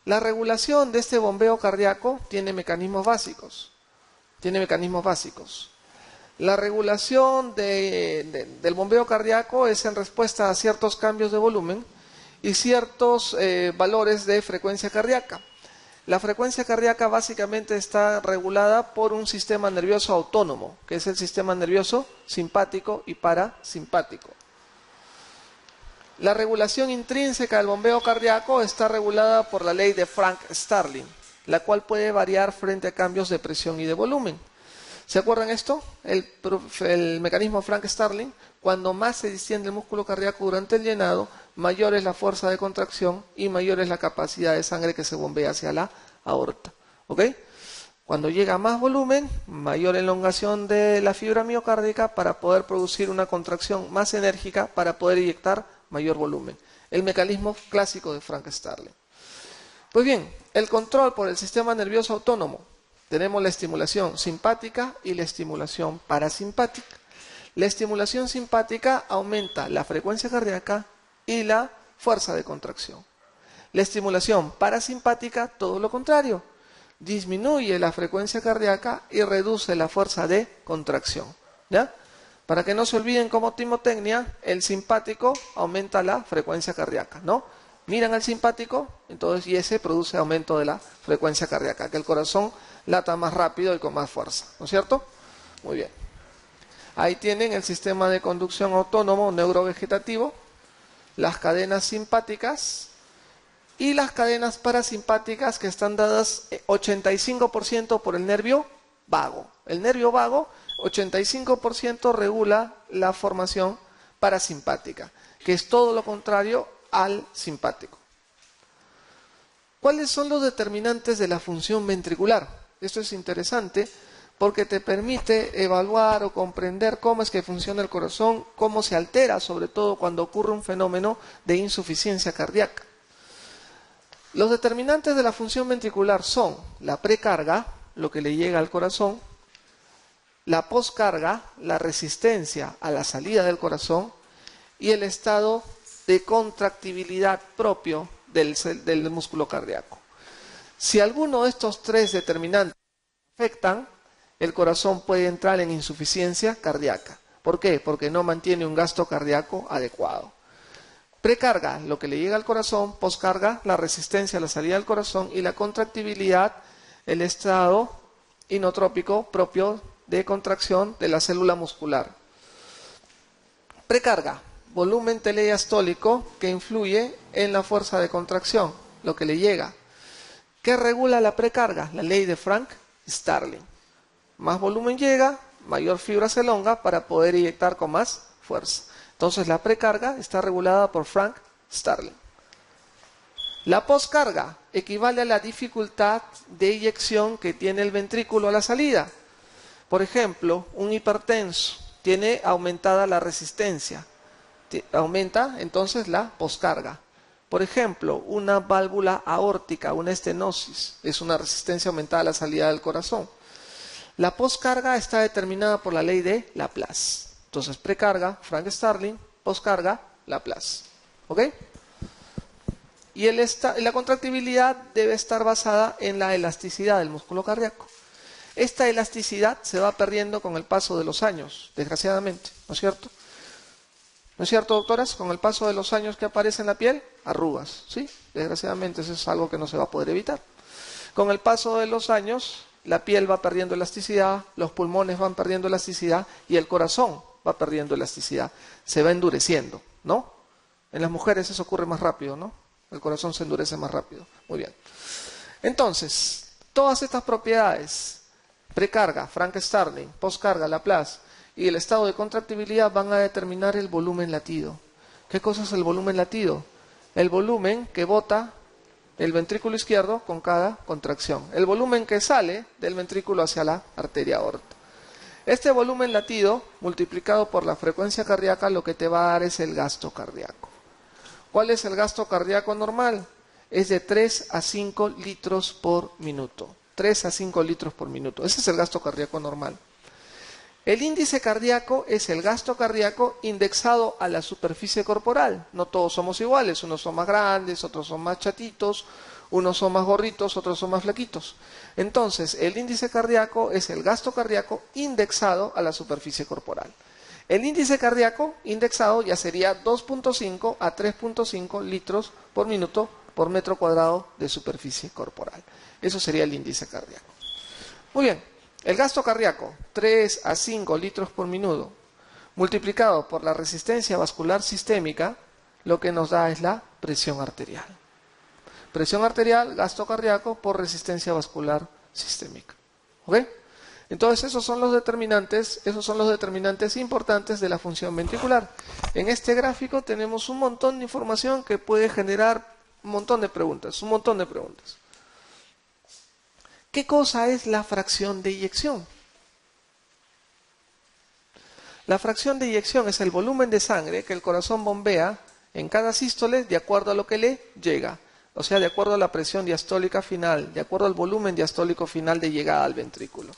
la regulación de este bombeo cardíaco tiene mecanismos básicos. La regulación del bombeo cardíaco es en respuesta a ciertos cambios de volumen y ciertos valores de frecuencia cardíaca. La frecuencia cardíaca básicamente está regulada por un sistema nervioso autónomo, que es el sistema nervioso simpático y parasimpático. La regulación intrínseca del bombeo cardíaco está regulada por la ley de Frank-Starling, la cual puede variar frente a cambios de presión y de volumen. ¿Se acuerdan esto? El mecanismo Frank-Starling, cuando más se distiende el músculo cardíaco durante el llenado, mayor es la fuerza de contracción y mayor es la capacidad de sangre que se bombea hacia la aorta. ¿Ok? Cuando llega más volumen, mayor elongación de la fibra miocárdica para poder producir una contracción más enérgica para poder inyectar mayor volumen. El mecanismo clásico de Frank-Starling. Pues bien, el control por el sistema nervioso autónomo. Tenemos la estimulación simpática y la estimulación parasimpática. La estimulación simpática aumenta la frecuencia cardíaca y la fuerza de contracción. La estimulación parasimpática, todo lo contrario, disminuye la frecuencia cardíaca y reduce la fuerza de contracción. ¿Ya? Para que no se olviden como timotecnia, el simpático aumenta la frecuencia cardíaca, ¿no? Miran al simpático, entonces, y ese produce aumento de la frecuencia cardíaca, que el corazón lata más rápido y con más fuerza, ¿no es cierto? Muy bien. Ahí tienen el sistema de conducción autónomo neurovegetativo, las cadenas simpáticas y las cadenas parasimpáticas que están dadas 85% por el nervio vago. El nervio vago, 85% regula la formación parasimpática, que es todo lo contrario al simpático. ¿Cuáles son los determinantes de la función ventricular? Esto es interesante porque te permite evaluar o comprender cómo es que funciona el corazón, cómo se altera, sobre todo cuando ocurre un fenómeno de insuficiencia cardíaca. Los determinantes de la función ventricular son la precarga, lo que le llega al corazón, la poscarga, la resistencia a la salida del corazón y el estado de contractibilidad propio del músculo cardíaco. Si alguno de estos tres determinantes afectan, el corazón puede entrar en insuficiencia cardíaca. ¿Por qué? Porque no mantiene un gasto cardíaco adecuado. Precarga, lo que le llega al corazón; poscarga, la resistencia a la salida del corazón; y la contractibilidad, el estado inotrópico propio de contracción de la célula muscular. Precarga, volumen telediastólico que influye en la fuerza de contracción, lo que le llega. ¿Qué regula la precarga? La ley de Frank-Starling. Más volumen llega, mayor fibra se elonga para poder inyectar con más fuerza. Entonces la precarga está regulada por Frank-Starling. La poscarga equivale a la dificultad de eyección que tiene el ventrículo a la salida. Por ejemplo, un hipertenso tiene aumentada la resistencia. Aumenta entonces la poscarga. Por ejemplo, una válvula aórtica, una estenosis, es una resistencia aumentada a la salida del corazón. La poscarga está determinada por la ley de Laplace. Entonces, precarga, Frank-Starling, poscarga, Laplace. ¿Ok? Y la contractibilidad debe estar basada en la elasticidad del músculo cardíaco. Esta elasticidad se va perdiendo con el paso de los años, desgraciadamente, ¿no es cierto? ¿No es cierto, doctoras? Con el paso de los años que aparece en la piel, arrugas, ¿sí? Desgraciadamente eso es algo que no se va a poder evitar. Con el paso de los años, la piel va perdiendo elasticidad, los pulmones van perdiendo elasticidad y el corazón va perdiendo elasticidad. Se va endureciendo, ¿no? En las mujeres eso ocurre más rápido, ¿no? El corazón se endurece más rápido. Muy bien. Entonces, todas estas propiedades, precarga, Frank-Starling, poscarga, Laplace, y el estado de contractibilidad van a determinar el volumen latido. ¿Qué cosa es el volumen latido? El volumen que bota el ventrículo izquierdo con cada contracción. El volumen que sale del ventrículo hacia la arteria aorta. Este volumen latido, multiplicado por la frecuencia cardíaca, lo que te va a dar es el gasto cardíaco. ¿Cuál es el gasto cardíaco normal? Es de 3 a 5 litros por minuto. 3 a 5 litros por minuto. Ese es el gasto cardíaco normal. El índice cardíaco es el gasto cardíaco indexado a la superficie corporal. No todos somos iguales, unos son más grandes, otros son más chatitos, unos son más gorritos, otros son más flaquitos. Entonces, el índice cardíaco es el gasto cardíaco indexado a la superficie corporal. El índice cardíaco indexado ya sería 2.5 a 3.5 litros por minuto por metro cuadrado de superficie corporal. Eso sería el índice cardíaco. Muy bien. El gasto cardíaco, 3 a 5 litros por minuto, multiplicado por la resistencia vascular sistémica, lo que nos da es la presión arterial. Presión arterial, gasto cardíaco por resistencia vascular sistémica. ¿Ok? Entonces esos son los determinantes importantes de la función ventricular. En este gráfico tenemos un montón de información que puede generar un montón de preguntas. ¿Qué cosa es la fracción de eyección? La fracción de eyección es el volumen de sangre que el corazón bombea en cada sístole de acuerdo a lo que le llega. O sea, de acuerdo a la presión diastólica final, de acuerdo al volumen diastólico final de llegada al ventrículo.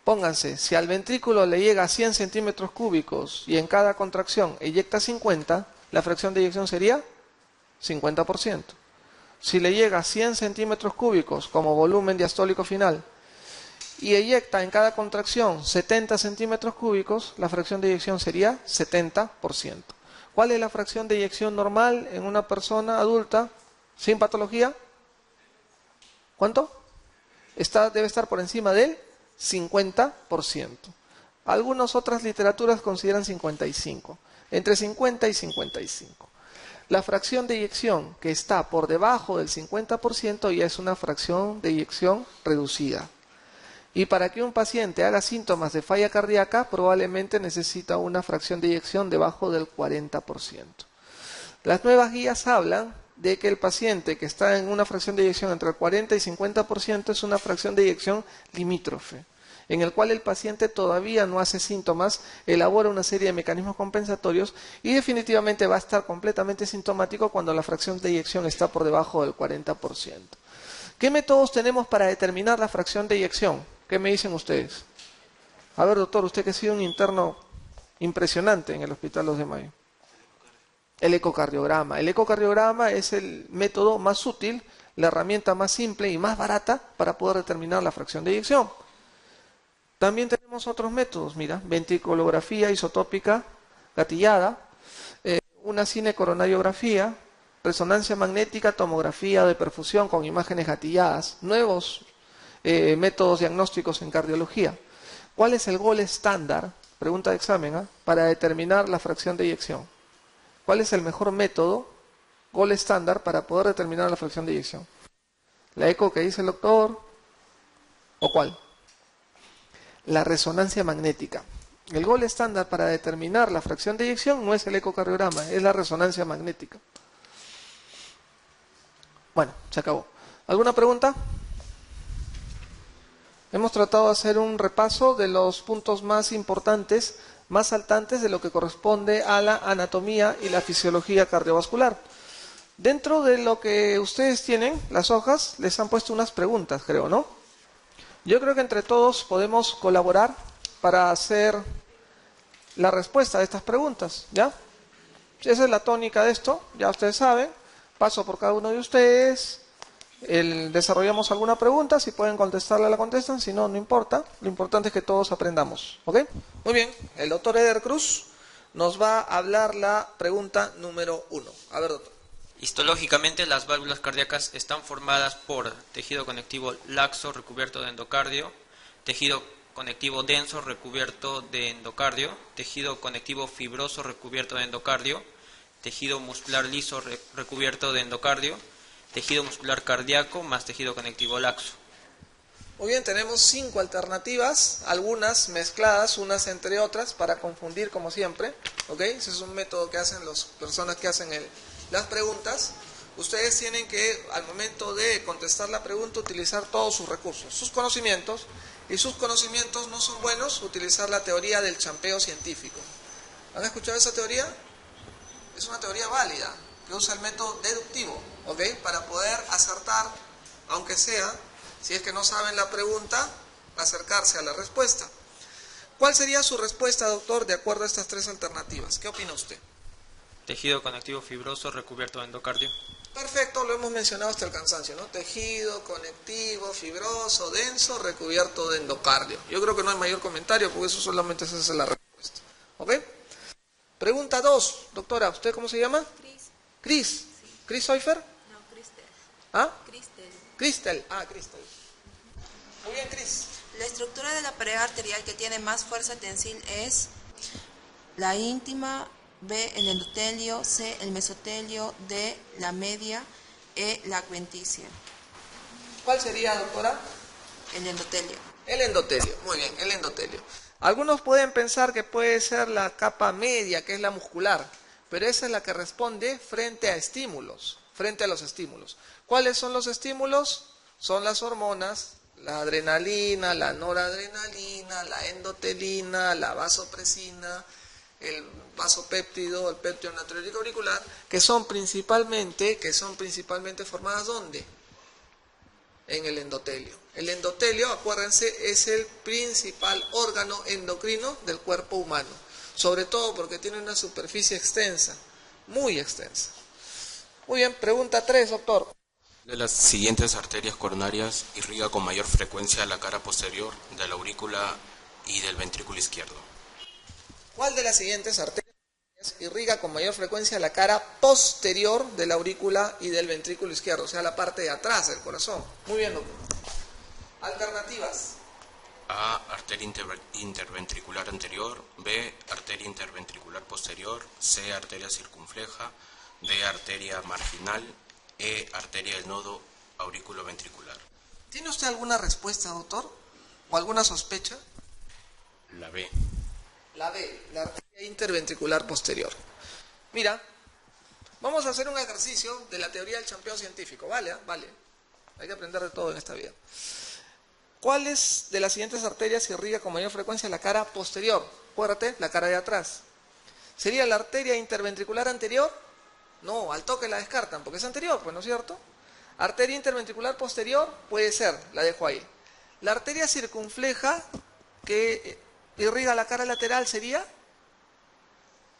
Pónganse, si al ventrículo le llega a 100 centímetros cúbicos y en cada contracción eyecta 50, la fracción de eyección sería 50%. Si le llega a 100 centímetros cúbicos como volumen diastólico final y eyecta en cada contracción 70 centímetros cúbicos, la fracción de eyección sería 70%. ¿Cuál es la fracción de eyección normal en una persona adulta sin patología? ¿Cuánto? Debe estar por encima del 50%. Algunas otras literaturas consideran 55%. Entre 50 y 55%. La fracción de eyección que está por debajo del 50% ya es una fracción de eyección reducida. Y para que un paciente haga síntomas de falla cardíaca, probablemente necesita una fracción de eyección debajo del 40%. Las nuevas guías hablan de que el paciente que está en una fracción de eyección entre el 40 y 50% es una fracción de eyección limítrofe, en el cual el paciente todavía no hace síntomas, elabora una serie de mecanismos compensatorios y definitivamente va a estar completamente sintomático cuando la fracción de eyección está por debajo del 40%. ¿Qué métodos tenemos para determinar la fracción de eyección? ¿Qué me dicen ustedes? A ver, doctor, usted que ha sido un interno impresionante en el Hospital 2 de Mayo. El ecocardiograma. El ecocardiograma es el método más útil, la herramienta más simple y más barata para poder determinar la fracción de eyección. También tenemos otros métodos, mira, ventriculografía isotópica gatillada, una cinecoronariografía, resonancia magnética, tomografía de perfusión con imágenes gatilladas, nuevos métodos diagnósticos en cardiología. ¿Cuál es el gol estándar, pregunta de examen, para determinar la fracción de eyección? ¿Cuál es el mejor método, gol estándar, para poder determinar la fracción de eyección? ¿La eco que dice el doctor? ¿O cuál? La resonancia magnética. El gol estándar para determinar la fracción de eyección no es el ecocardiograma, es la resonancia magnética. Bueno, se acabó. ¿Alguna pregunta? Hemos tratado de hacer un repaso de los puntos más importantes, más saltantes de lo que corresponde a la anatomía y la fisiología cardiovascular. Dentro de lo que ustedes tienen, las hojas, les han puesto unas preguntas, creo, ¿no? Yo creo que entre todos podemos colaborar para hacer la respuesta a estas preguntas, ¿ya? Esa es la tónica de esto, ya ustedes saben. Paso por cada uno de ustedes, desarrollamos alguna pregunta, si pueden contestarla la contestan, si no, no importa. Lo importante es que todos aprendamos, ¿ok? Muy bien, el doctor Eder Cruz nos va a hablar la pregunta número 1. A ver, doctor. Histológicamente, las válvulas cardíacas están formadas por tejido conectivo laxo recubierto de endocardio, tejido conectivo denso recubierto de endocardio, tejido conectivo fibroso recubierto de endocardio, tejido muscular liso recubierto de endocardio, tejido muscular cardíaco más tejido conectivo laxo. Muy bien, tenemos 5 alternativas, algunas mezcladas unas entre otras para confundir como siempre, ¿ok? Ese es un método que hacen las personas que hacen las preguntas. Ustedes tienen que, al momento de contestar la pregunta, utilizar todos sus recursos, sus conocimientos, y sus conocimientos no son buenos, utilizar la teoría del champeo científico. ¿Han escuchado esa teoría? Es una teoría válida, que usa el método deductivo, ¿ok? Para poder acertar, aunque sea, si es que no saben la pregunta, acercarse a la respuesta. ¿Cuál sería su respuesta, doctor, de acuerdo a estas 3 alternativas? ¿Qué opina usted? Tejido conectivo fibroso recubierto de endocardio. Perfecto, lo hemos mencionado hasta el cansancio, ¿no? Tejido conectivo fibroso, denso, recubierto de endocardio. Yo creo que no hay mayor comentario, porque eso solamente esa es la respuesta, ¿ok? Pregunta 2, doctora, ¿usted cómo se llama? Cris. Cris. Sí. ¿Cris Seufer? No, Cristel. ¿Ah? Cristel. Cristel. Ah, Cristel. Muy bien, Cris. La estructura de la pared arterial que tiene más fuerza tensil es la íntima, B, el endotelio, C, el mesotelio, D, la media, E, la adventicia. ¿Cuál sería, doctora? El endotelio. El endotelio. Muy bien, el endotelio. Algunos pueden pensar que puede ser la capa media, que es la muscular, pero esa es la que responde frente a estímulos, frente a los estímulos. ¿Cuáles son los estímulos? Son las hormonas, la adrenalina, la noradrenalina, la endotelina, la vasopresina, el vasopéptido, el péptido natriúrico auricular, que son principalmente formadas ¿dónde? En el endotelio. El endotelio, acuérdense, es el principal órgano endocrino del cuerpo humano, sobre todo porque tiene una superficie extensa, muy extensa. Muy bien, pregunta 3, doctor. De las siguientes arterias coronarias irriga con mayor frecuencia la cara posterior de la aurícula y del ventrículo izquierdo. ¿Cuál de las siguientes arterias irriga con mayor frecuencia la cara posterior de la aurícula y del ventrículo izquierdo, o sea, la parte de atrás del corazón? Muy bien, doctor. Alternativas. A, arteria interventricular anterior. B, arteria interventricular posterior. C, arteria circunfleja. D, arteria marginal. E, arteria del nodo auriculoventricular. ¿Tiene usted alguna respuesta, doctor? ¿O alguna sospecha? La B. La B, la arteria interventricular posterior. Mira, vamos a hacer un ejercicio de la teoría del champeo científico, ¿vale? Vale. Hay que aprender de todo en esta vida. ¿Cuáles de las siguientes arterias irriga con mayor frecuencia la cara posterior? Acuérdate, la cara de atrás. ¿Sería la arteria interventricular anterior? No, al toque la descartan, porque es anterior, pues, ¿no es cierto? Arteria interventricular posterior puede ser, la dejo ahí. La arteria circunfleja que irriga la cara lateral sería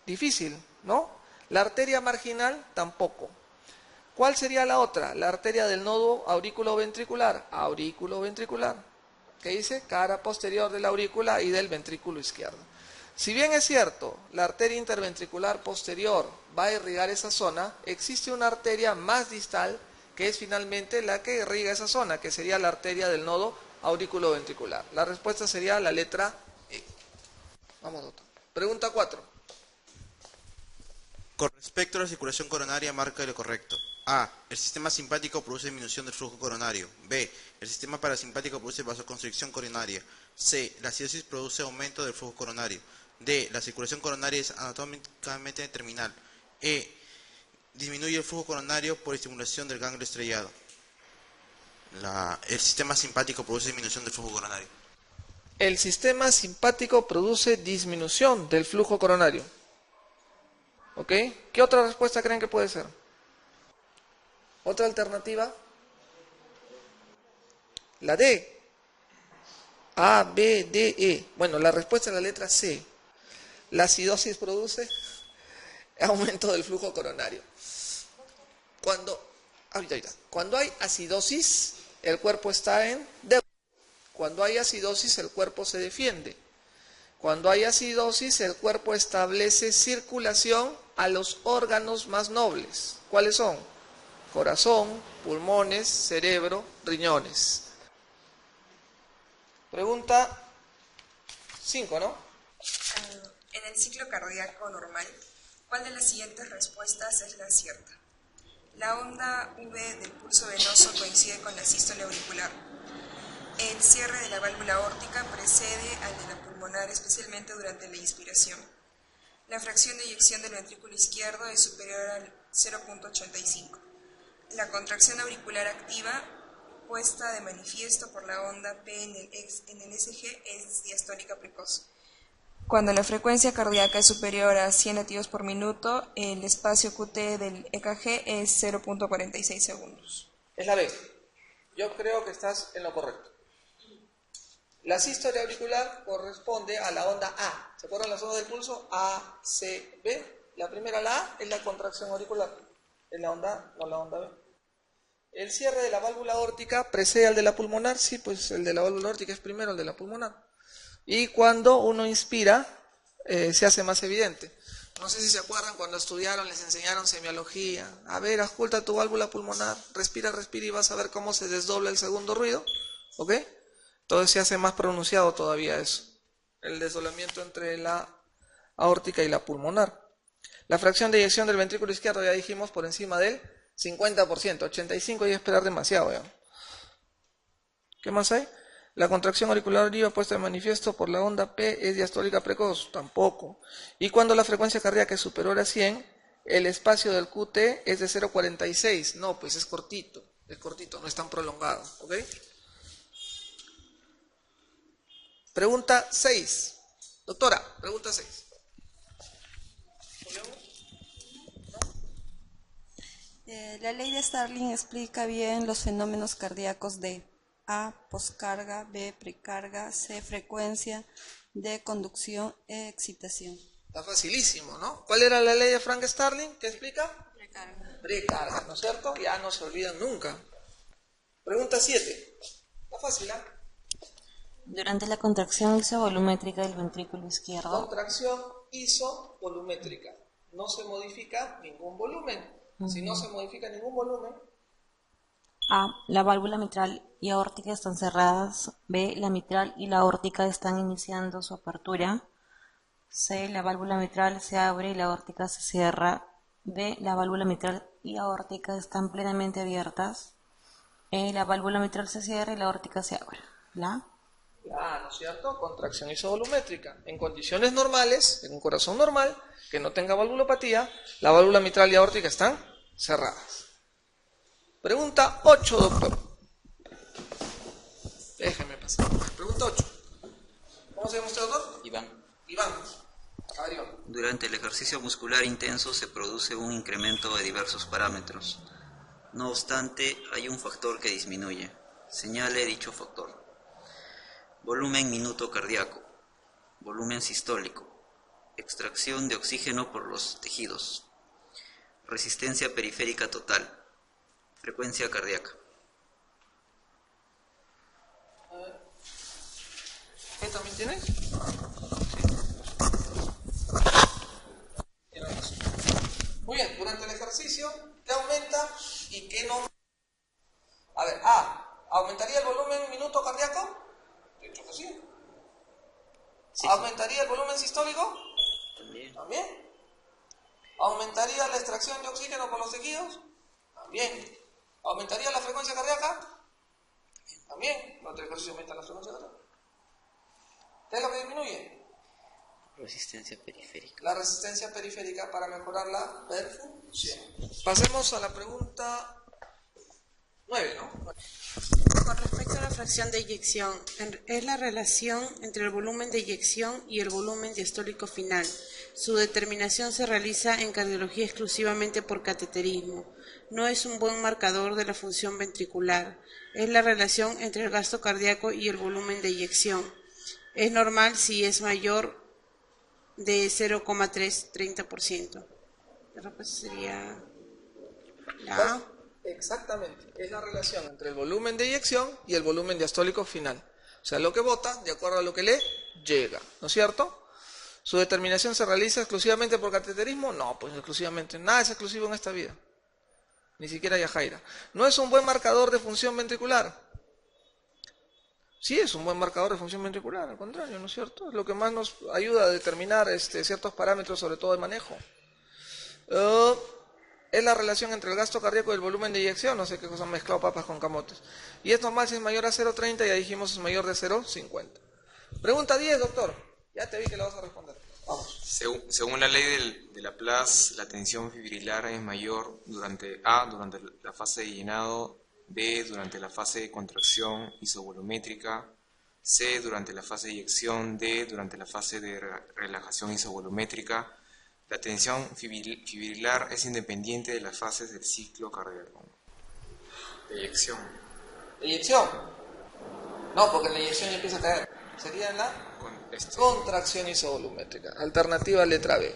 difícil, ¿no? La arteria marginal tampoco. ¿Cuál sería la otra? La arteria del nodo auriculoventricular. Auriculoventricular. ¿Qué dice? Cara posterior de la aurícula y del ventrículo izquierdo. Si bien es cierto, la arteria interventricular posterior va a irrigar esa zona, existe una arteria más distal que es finalmente la que irriga esa zona, que sería la arteria del nodo aurículo ventricular. La respuesta sería la letra E. Vamos, doctor. Pregunta 4. Con respecto a la circulación coronaria, marca lo correcto. A. El sistema simpático produce disminución del flujo coronario. B. El sistema parasimpático produce vasoconstricción coronaria. C. La acidosis produce aumento del flujo coronario. D. La circulación coronaria es anatómicamente terminal. E. Disminuye el flujo coronario por estimulación del ganglio estrellado. El sistema simpático produce disminución del flujo coronario. El sistema simpático produce disminución del flujo coronario. ¿Ok? ¿Qué otra respuesta creen que puede ser? ¿Otra alternativa? La D. A, B, D, E. Bueno, la respuesta es la letra C. La acidosis produce aumento del flujo coronario. Cuando hay acidosis, el cuerpo está en deuda. Cuando hay acidosis, el cuerpo se defiende. Cuando hay acidosis, el cuerpo establece circulación a los órganos más nobles. ¿Cuáles son? Corazón, pulmones, cerebro, riñones. Pregunta 5, ¿no? En el ciclo cardíaco normal, ¿cuál de las siguientes respuestas es la cierta? La onda V del pulso venoso coincide con la sístole auricular. El cierre de la válvula aórtica precede al de la pulmonar, especialmente durante la inspiración. La fracción de eyección del ventrículo izquierdo es superior al 0.85. La contracción auricular activa, puesta de manifiesto por la onda P en el SG, es diastólica precoz. Cuando la frecuencia cardíaca es superior a 100 latidos por minuto, el espacio QT del EKG es 0.46 segundos. Es la B. Yo creo que estás en lo correcto. La sístole auricular corresponde a la onda A. ¿Se acuerdan las ondas del pulso? A, C, B. La primera, la A, es la contracción auricular. Es la onda A, no la onda B. El cierre de la válvula aórtica precede al de la pulmonar. Sí, pues el de la válvula aórtica es primero el de la pulmonar. Y cuando uno inspira, se hace más evidente. No sé si se acuerdan cuando estudiaron, les enseñaron semiología. A ver, ausculta tu válvula pulmonar, respira, respira y vas a ver cómo se desdobla el segundo ruido. ¿Ok? Entonces se hace más pronunciado todavía eso. El desdoblamiento entre la aórtica y la pulmonar. La fracción de eyección del ventrículo izquierdo, ya dijimos, por encima del 50%. 85% y esperar demasiado. ¿Ya? ¿Qué más hay? La contracción auricular arriba puesta de manifiesto por la onda P es diastólica precoz. Tampoco. Y cuando la frecuencia cardíaca es superior a 100, el espacio del QT es de 0.46. No, pues es cortito, no es tan prolongado. ¿Ok? Pregunta 6. Doctora, pregunta 6. La ley de Starling explica bien los fenómenos cardíacos de A, poscarga, B, precarga, C, frecuencia, D, conducción, E, excitación. Está facilísimo, ¿no? ¿Cuál era la ley de Frank Starling? ¿Qué explica? Precarga. Precarga, ¿no es cierto? Ya no se olvidan nunca. Pregunta 7. Está fácil, ¿ah? Durante la contracción isovolumétrica del ventrículo izquierdo. Contracción isovolumétrica. No se modifica ningún volumen. Si no se modifica ningún volumen. A. La válvula mitral y aórtica están cerradas. B. La mitral y la aórtica están iniciando su apertura. C. La válvula mitral se abre y la aórtica se cierra. D. La válvula mitral y aórtica están plenamente abiertas. E. La válvula mitral se cierra y la aórtica se abre. ¿La? ¿No es cierto? Contracción isovolumétrica. En condiciones normales, en un corazón normal, que no tenga valvulopatía, la válvula mitral y aórtica están cerradas. Pregunta 8, doctor. Déjeme pasar. Pregunta 8. ¿Cómo se llama usted, doctor? Iván. Iván. A ver, Iván. Durante el ejercicio muscular intenso se produce un incremento de diversos parámetros. No obstante, hay un factor que disminuye. Señale dicho factor. Volumen minuto cardíaco. Volumen sistólico. Extracción de oxígeno por los tejidos. Resistencia periférica total. Frecuencia cardíaca. ¿Qué también tienes? Muy bien, durante el ejercicio, ¿qué aumenta y qué no? A ver, A, ¿Aumentaría el volumen minuto cardíaco? De hecho que sí. ¿Aumentaría el volumen sistólico? También. ¿Aumentaría la extracción de oxígeno por los tejidos? También. ¿Aumentaría la frecuencia cardíaca? También. No te ejercicio aumenta la frecuencia cardíaca. ¿Qué es lo que disminuye? Resistencia periférica. La resistencia periférica para mejorar la perfusión. Pasemos a la pregunta 9, ¿no? Con respecto a la fracción de eyección, es la relación entre el volumen de eyección y el volumen diastólico final. Su determinación se realiza en cardiología exclusivamente por cateterismo. No es un buen marcador de la función ventricular. Es la relación entre el gasto cardíaco y el volumen de eyección. Es normal si es mayor de 0,30%. La respuesta sería la A. Exactamente, es la relación entre el volumen de eyección y el volumen diastólico final. O sea, lo que bota de acuerdo a lo que le llega, ¿no es cierto? ¿Su determinación se realiza exclusivamente por cateterismo? No, pues exclusivamente. Nada es exclusivo en esta vida. Ni siquiera Yajaira. ¿No es un buen marcador de función ventricular? Sí, es un buen marcador de función ventricular, al contrario, ¿no es cierto? Es lo que más nos ayuda a determinar ciertos parámetros, sobre todo de manejo. Es la relación entre el gasto cardíaco y el volumen de eyección, no sé qué cosa han mezclado papas con camotes. Y es normal si es mayor a 0,30, ya dijimos es mayor de 0,50. Pregunta 10, doctor. Ya te vi que la vas a responder. Vamos. Según la ley de Laplace, la tensión fibrilar es mayor durante la fase de llenado, B, durante la fase de contracción isovolumétrica, C, durante la fase de eyección, D, durante la fase de relajación isovolumétrica. La tensión fibrilar es independiente de las fases del ciclo cardíaco. De eyección. ¿Eyección? No, porque la eyección ya empieza a caer. Sería en la contracción isovolumétrica. Alternativa letra B.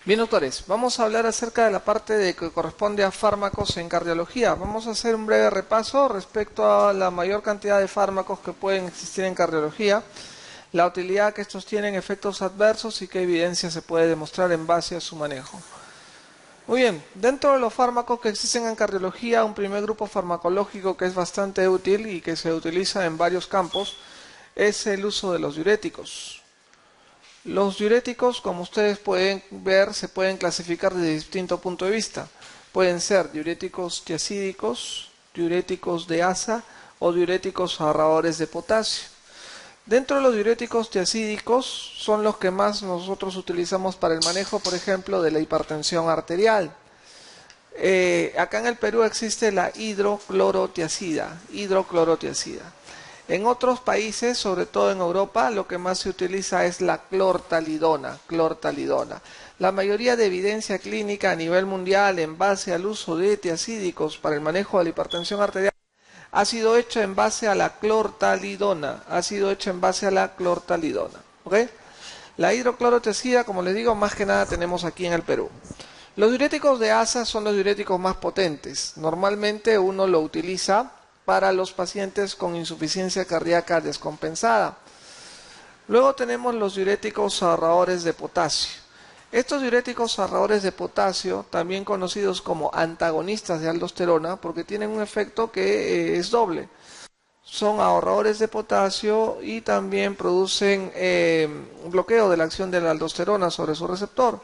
Bien, doctores, vamos a hablar acerca de la parte de que corresponde a fármacos en cardiología. Vamos a hacer un breve repaso respecto a la mayor cantidad de fármacos que pueden existir en cardiología, la utilidad que estos tienen, efectos adversos y qué evidencia se puede demostrar en base a su manejo. Muy bien, dentro de los fármacos que existen en cardiología, un primer grupo farmacológico que es bastante útil y que se utiliza en varios campos es el uso de los diuréticos. Los diuréticos, como ustedes pueden ver, se pueden clasificar desde distinto punto de vista. Pueden ser diuréticos tiazídicos, diuréticos de asa o diuréticos ahorradores de potasio. Dentro de los diuréticos tiazídicos son los que más nosotros utilizamos para el manejo, por ejemplo, de la hipertensión arterial. Acá en el Perú existe la hidroclorotiazida. En otros países, sobre todo en Europa, lo que más se utiliza es la clortalidona. La mayoría de evidencia clínica a nivel mundial en base al uso de tiazídicos para el manejo de la hipertensión arterial ha sido hecha en base a la clortalidona. ¿Ok? La hidroclorotiazida, como les digo, más que nada tenemos aquí en el Perú. Los diuréticos de asa son los diuréticos más potentes. Normalmente uno lo utiliza para los pacientes con insuficiencia cardíaca descompensada. Luego tenemos los diuréticos ahorradores de potasio. Estos diuréticos ahorradores de potasio, también conocidos como antagonistas de aldosterona, porque tienen un efecto que es doble. Son ahorradores de potasio y también producen un bloqueo de la acción de la aldosterona sobre su receptor.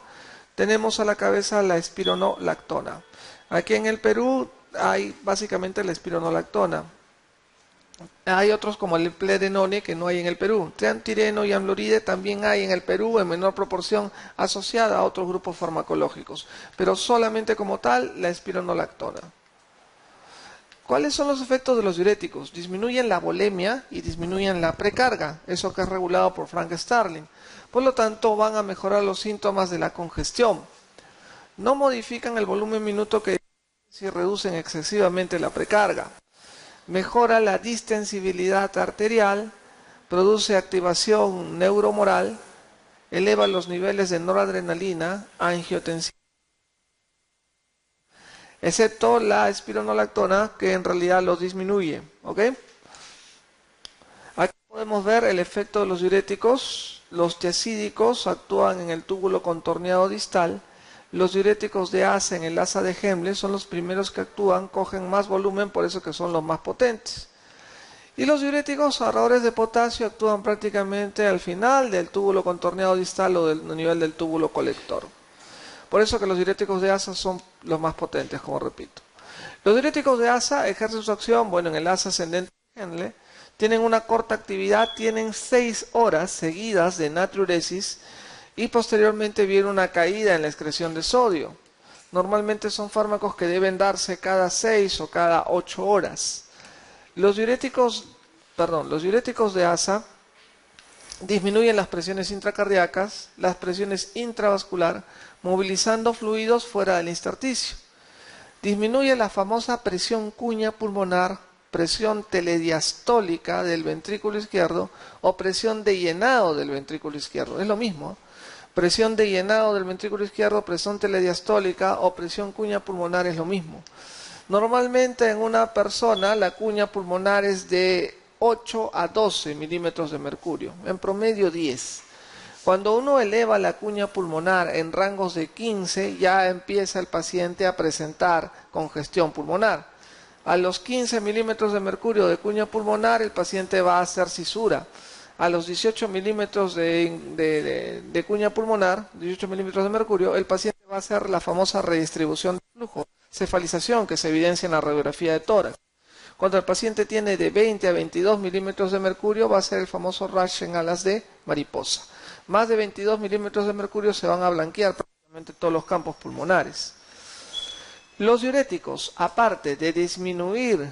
Tenemos a la cabeza la espironolactona. Aquí en el Perú hay básicamente la espironolactona. Hay otros como el pledenone que no hay en el Perú. Triantireno y amloride también hay en el Perú en menor proporción asociada a otros grupos farmacológicos, pero solamente como tal la espironolactona. ¿Cuáles son los efectos de los diuréticos? Disminuyen la volemia y disminuyen la precarga, eso que es regulado por Frank Starling. Por lo tanto, van a mejorar los síntomas de la congestión. No modifican el volumen minuto que si reducen excesivamente la precarga. Mejora la distensibilidad arterial, produce activación neuromoral, eleva los niveles de noradrenalina, angiotensión, excepto la espironolactona que en realidad los disminuye. ¿Ok? Aquí podemos ver el efecto de los diuréticos. Los tiazídicos actúan en el túbulo contorneado distal. Los diuréticos de asa en el asa de Hemle son los primeros que actúan, cogen más volumen, por eso que son los más potentes. Y los diuréticos ahorradores de potasio actúan prácticamente al final del túbulo contorneado distal o del nivel del túbulo colector. Por eso que los diuréticos de asa son los más potentes, como repito. Los diuréticos de asa ejercen su acción, bueno, en el asa ascendente de Henle, tienen una corta actividad, tienen 6 horas seguidas de natriuresis y posteriormente viene una caída en la excreción de sodio. Normalmente son fármacos que deben darse cada 6 o cada 8 horas. Los diuréticos de asa disminuyen las presiones intracardíacas, las presiones intravascular, movilizando fluidos fuera del intersticio. Disminuye la famosa presión cuña pulmonar, presión telediastólica del ventrículo izquierdo o presión de llenado del ventrículo izquierdo. Es lo mismo. Presión de llenado del ventrículo izquierdo, presión telediastólica o presión cuña pulmonar es lo mismo. Normalmente en una persona la cuña pulmonar es de 8 a 12 milímetros de mercurio, en promedio 10. Cuando uno eleva la cuña pulmonar en rangos de 15, ya empieza el paciente a presentar congestión pulmonar. A los 15 milímetros de mercurio de cuña pulmonar, el paciente va a hacer cisura. A los 18 milímetros de cuña pulmonar, 18 milímetros de mercurio, el paciente va a hacer la famosa redistribución de flujo, cefalización, que se evidencia en la radiografía de tórax. Cuando el paciente tiene de 20 a 22 milímetros de mercurio, va a ser el famoso rash en alas de mariposa. Más de 22 milímetros de mercurio se van a blanquear prácticamente todos los campos pulmonares. Los diuréticos, aparte de disminuir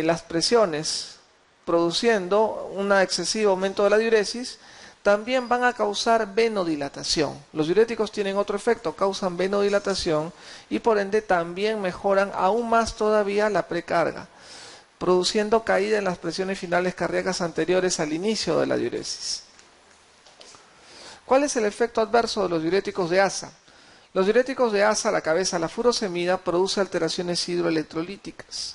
las presiones, produciendo un excesivo aumento de la diuresis, también van a causar venodilatación. Los diuréticos tienen otro efecto, causan venodilatación y por ende también mejoran aún más todavía la precarga, produciendo caída en las presiones finales cardíacas anteriores al inicio de la diuresis. ¿Cuál es el efecto adverso de los diuréticos de asa? Los diuréticos de asa, la cabeza, la furosemida, produce alteraciones hidroelectrolíticas.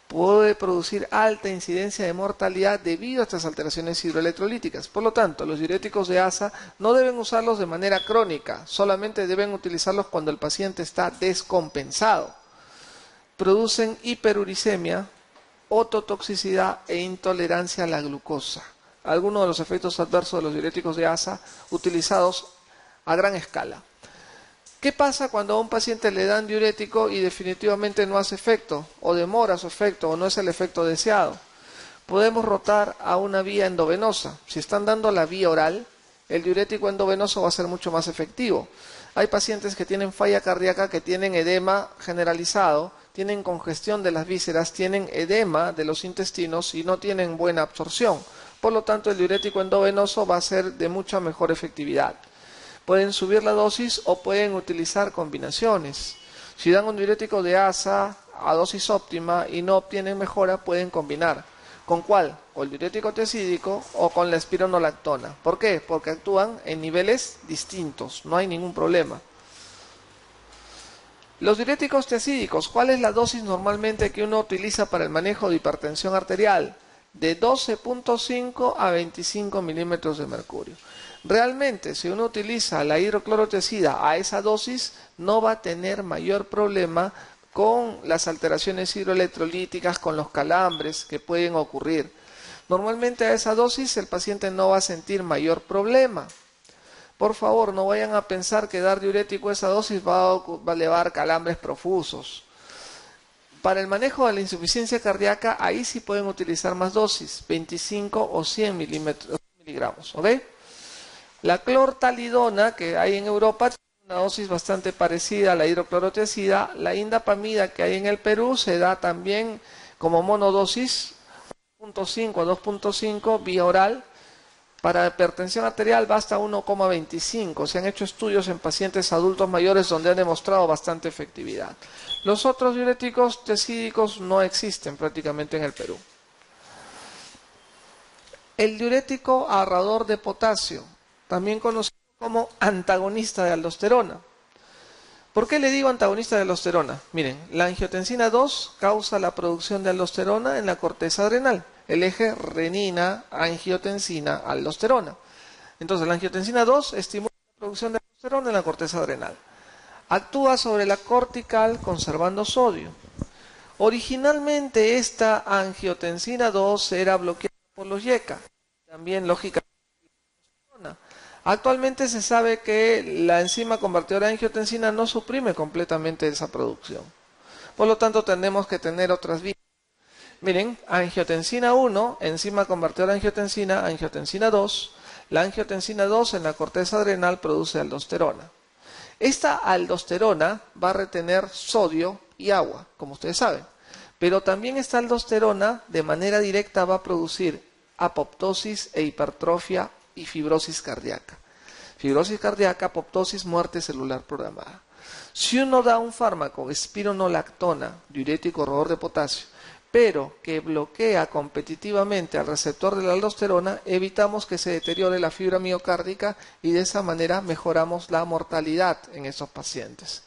Puede producir alta incidencia de mortalidad debido a estas alteraciones hidroelectrolíticas. Por lo tanto, los diuréticos de asa no deben usarlos de manera crónica, solamente deben utilizarlos cuando el paciente está descompensado. Producen hiperuricemia, ototoxicidad e intolerancia a la glucosa. Algunos de los efectos adversos de los diuréticos de asa utilizados a gran escala. ¿Qué pasa cuando a un paciente le dan diurético y definitivamente no hace efecto, o demora su efecto, o no es el efecto deseado? Podemos rotar a una vía endovenosa. Si están dando la vía oral, el diurético endovenoso va a ser mucho más efectivo. Hay pacientes que tienen falla cardíaca, que tienen edema generalizado, tienen congestión de las vísceras, tienen edema de los intestinos y no tienen buena absorción. Por lo tanto, el diurético endovenoso va a ser de mucha mejor efectividad. Pueden subir la dosis o pueden utilizar combinaciones. Si dan un diurético de asa a dosis óptima y no obtienen mejora, pueden combinar. ¿Con cuál? Con el diurético tiazídico o con la espironolactona. ¿Por qué? Porque actúan en niveles distintos, no hay ningún problema. Los diuréticos tiazídicos, ¿cuál es la dosis normalmente que uno utiliza para el manejo de hipertensión arterial? De 12.5 a 25 milímetros de mercurio. Realmente, si uno utiliza la hidroclorotiazida a esa dosis, no va a tener mayor problema con las alteraciones hidroelectrolíticas, con los calambres que pueden ocurrir. Normalmente a esa dosis el paciente no va a sentir mayor problema. Por favor, no vayan a pensar que dar diurético a esa dosis va a elevar calambres profusos. Para el manejo de la insuficiencia cardíaca, ahí sí pueden utilizar más dosis, 25 o 100 miligramos. ¿Ok? La clortalidona que hay en Europa tiene una dosis bastante parecida a la hidroclorotiazida. La indapamida que hay en el Perú se da también como monodosis, 1.5 a 2.5 vía oral. Para hipertensión arterial basta 1,25. Se han hecho estudios en pacientes adultos mayores donde han demostrado bastante efectividad. Los otros diuréticos tiazídicos no existen prácticamente en el Perú. El diurético ahorrador de potasio, también conocido como antagonista de aldosterona. ¿Por qué le digo antagonista de aldosterona? Miren, la angiotensina 2 causa la producción de aldosterona en la corteza adrenal, el eje renina, angiotensina, aldosterona. Entonces, la angiotensina 2 estimula la producción de aldosterona en la corteza adrenal. Actúa sobre la cortical conservando sodio. Originalmente esta angiotensina 2 era bloqueada por los YECA, también lógicamente. Actualmente se sabe que la enzima convertidora de angiotensina no suprime completamente esa producción. Por lo tanto, tenemos que tener otras vías. Miren, angiotensina 1, enzima convertidora de angiotensina, angiotensina 2. La angiotensina 2 en la corteza adrenal produce aldosterona. Esta aldosterona va a retener sodio y agua, como ustedes saben. Pero también esta aldosterona de manera directa va a producir apoptosis e hipertrofia y fibrosis cardíaca. Fibrosis cardíaca, apoptosis, muerte celular programada. Si uno da un fármaco, espironolactona, diurético roedor de potasio, pero que bloquea competitivamente al receptor de la aldosterona, evitamos que se deteriore la fibra miocárdica y de esa manera mejoramos la mortalidad en esos pacientes.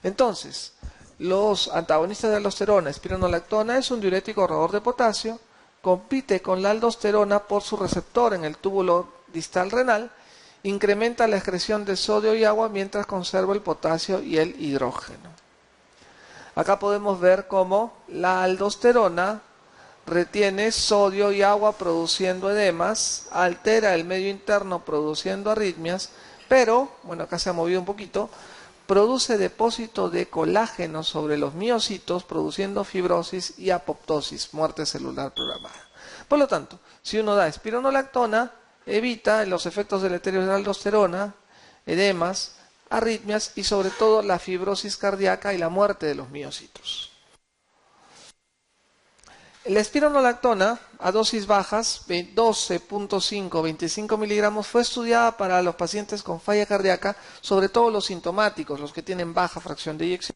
Entonces, los antagonistas de aldosterona, espironolactona, es un diurético roedor de potasio, compite con la aldosterona por su receptor en el túbulo distal renal, incrementa la excreción de sodio y agua mientras conserva el potasio y el hidrógeno. Acá podemos ver cómo la aldosterona retiene sodio y agua produciendo edemas, altera el medio interno produciendo arritmias, pero, bueno, acá se ha movido un poquito, produce depósito de colágeno sobre los miocitos produciendo fibrosis y apoptosis, muerte celular programada. Por lo tanto, si uno da espironolactona, evita los efectos deleterios de la aldosterona, edemas, arritmias y sobre todo la fibrosis cardíaca y la muerte de los miocitos. La espironolactona a dosis bajas, 12.5, 25 miligramos, fue estudiada para los pacientes con falla cardíaca, sobre todo los sintomáticos, los que tienen baja fracción de eyección.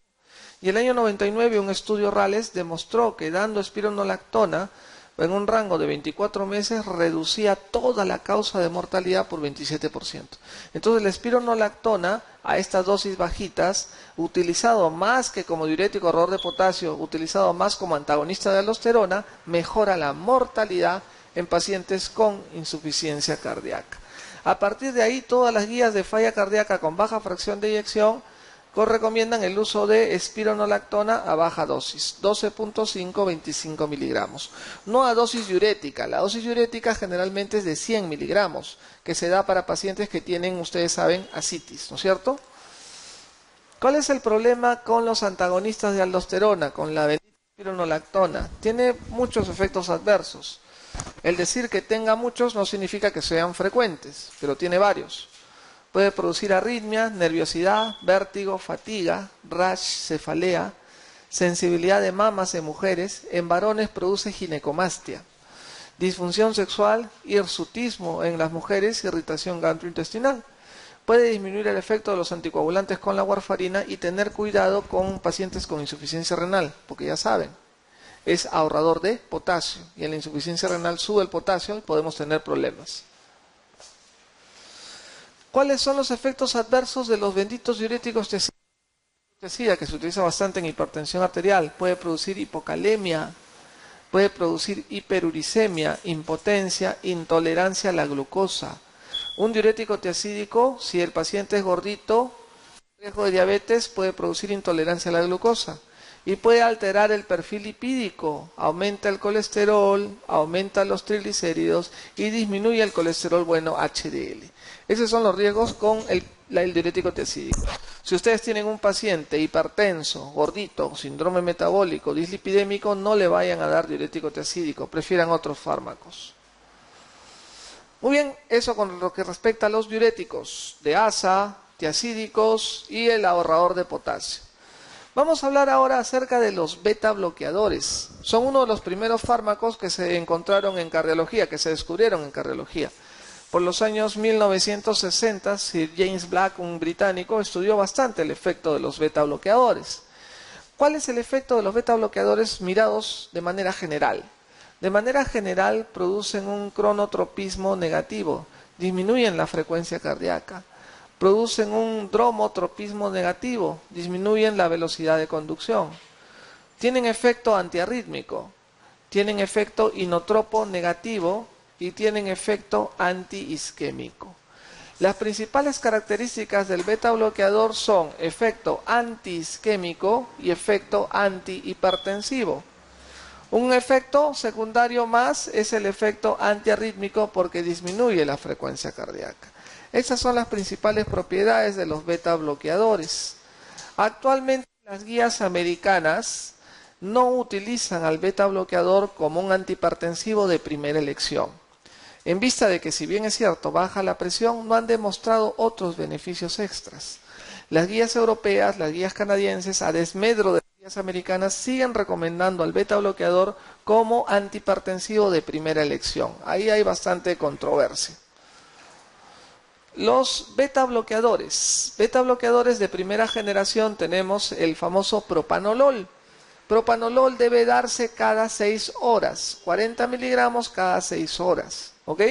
Y el año 99 un estudio Rales demostró que dando espironolactona en un rango de 24 meses reducía toda la causa de mortalidad por 27%. Entonces la espironolactona a estas dosis bajitas, utilizado más que como diurético roedor de potasio, utilizado más como antagonista de aldosterona, mejora la mortalidad en pacientes con insuficiencia cardíaca. A partir de ahí, todas las guías de falla cardíaca con baja fracción de eyección recomiendan el uso de espironolactona a baja dosis, 12.5, 25 miligramos. No a dosis diurética, la dosis diurética generalmente es de 100 miligramos, que se da para pacientes que tienen, ustedes saben, ascitis, ¿no es cierto? ¿Cuál es el problema con los antagonistas de aldosterona, con la bendita espironolactona? Tiene muchos efectos adversos. El decir que tenga muchos no significa que sean frecuentes, pero tiene varios. Puede producir arritmia, nerviosidad, vértigo, fatiga, rash, cefalea, sensibilidad de mamas en mujeres. En varones produce ginecomastia, disfunción sexual, hirsutismo en las mujeres, irritación gastrointestinal. Puede disminuir el efecto de los anticoagulantes con la warfarina y tener cuidado con pacientes con insuficiencia renal, porque ya saben, es ahorrador de potasio y en la insuficiencia renal sube el potasio y podemos tener problemas. ¿Cuáles son los efectos adversos de los benditos diuréticos tiazida, que se utiliza bastante en hipertensión arterial? Puede producir hipocalemia, puede producir hiperuricemia, impotencia, intolerancia a la glucosa. Un diurético tiazídico, si el paciente es gordito, riesgo de diabetes, puede producir intolerancia a la glucosa. Y puede alterar el perfil lipídico, aumenta el colesterol, aumenta los triglicéridos y disminuye el colesterol bueno HDL. Esos son los riesgos con el diurético tiazídico. Si ustedes tienen un paciente hipertenso, gordito, síndrome metabólico, dislipidémico, no le vayan a dar diurético tiazídico, prefieran otros fármacos. Muy bien, eso con lo que respecta a los diuréticos de asa, tiazídicos y el ahorrador de potasio. Vamos a hablar ahora acerca de los beta bloqueadores. Son uno de los primeros fármacos que se encontraron en cardiología, que se descubrieron en cardiología. Por los años 1960, Sir James Black, un británico, estudió bastante el efecto de los beta bloqueadores. ¿Cuál es el efecto de los beta bloqueadores mirados de manera general? De manera general producen un cronotropismo negativo, disminuyen la frecuencia cardíaca. Producen un dromotropismo negativo, disminuyen la velocidad de conducción. Tienen efecto antiarrítmico, tienen efecto inotropo negativo y tienen efecto antiisquémico. Las principales características del beta bloqueador son efecto antiisquémico y efecto antihipertensivo. Un efecto secundario más es el efecto antiarrítmico porque disminuye la frecuencia cardíaca. Esas son las principales propiedades de los beta bloqueadores. Actualmente las guías americanas no utilizan al beta bloqueador como un antihipertensivo de primera elección. En vista de que, si bien es cierto, baja la presión, no han demostrado otros beneficios extras. Las guías europeas, las guías canadienses, a desmedro de las guías americanas, siguen recomendando al beta bloqueador como antihipertensivo de primera elección. Ahí hay bastante controversia. Los beta bloqueadores de primera generación tenemos el famoso propanolol. Propanolol debe darse cada 6 horas, 40 miligramos cada 6 horas. ¿Ok?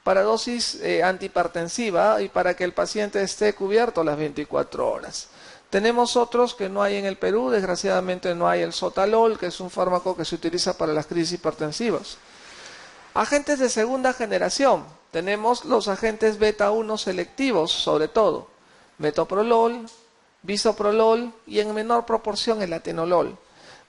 Para dosis antihipertensiva y para que el paciente esté cubierto las 24 horas. Tenemos otros que no hay en el Perú, desgraciadamente no hay el sotalol, que es un fármaco que se utiliza para las crisis hipertensivas. Agentes de segunda generación, tenemos los agentes beta 1 selectivos, sobre todo, metoprolol, bisoprolol y en menor proporción el atenolol.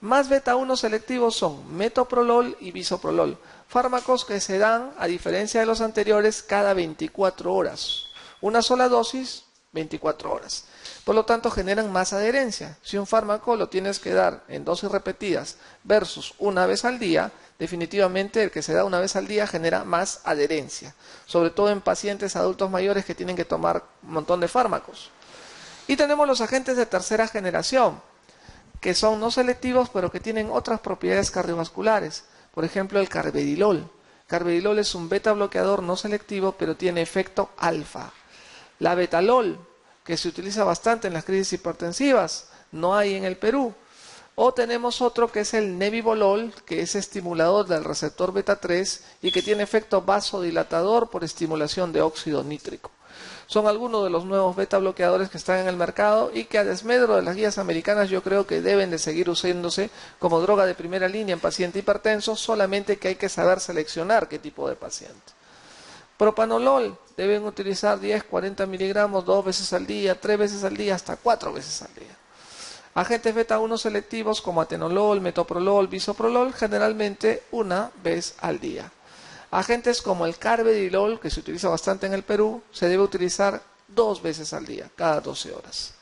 Más beta 1 selectivos son metoprolol y bisoprolol. Fármacos que se dan, a diferencia de los anteriores, cada 24 horas. Una sola dosis, 24 horas. Por lo tanto, generan más adherencia. Si un fármaco lo tienes que dar en dosis repetidas versus una vez al día, definitivamente el que se da una vez al día genera más adherencia. Sobre todo en pacientes adultos mayores que tienen que tomar un montón de fármacos. Y tenemos los agentes de tercera generación, que son no selectivos, pero que tienen otras propiedades cardiovasculares. Por ejemplo, el carvedilol. Carvedilol es un beta bloqueador no selectivo, pero tiene efecto alfa. La betalol, que se utiliza bastante en las crisis hipertensivas, no hay en el Perú. O tenemos otro que es el nebivolol, que es estimulador del receptor beta 3 y que tiene efecto vasodilatador por estimulación de óxido nítrico. Son algunos de los nuevos beta bloqueadores que están en el mercado y que, a desmedro de las guías americanas, yo creo que deben de seguir usándose como droga de primera línea en paciente hipertenso, solamente que hay que saber seleccionar qué tipo de paciente. Propanolol, deben utilizar 10, 40 miligramos 2 veces al día, 3 veces al día, hasta 4 veces al día. Agentes beta 1 selectivos como atenolol, metoprolol, bisoprolol, generalmente una vez al día. Agentes como el carvedilol, que se utiliza bastante en el Perú, se debe utilizar 2 veces al día, cada 12 horas.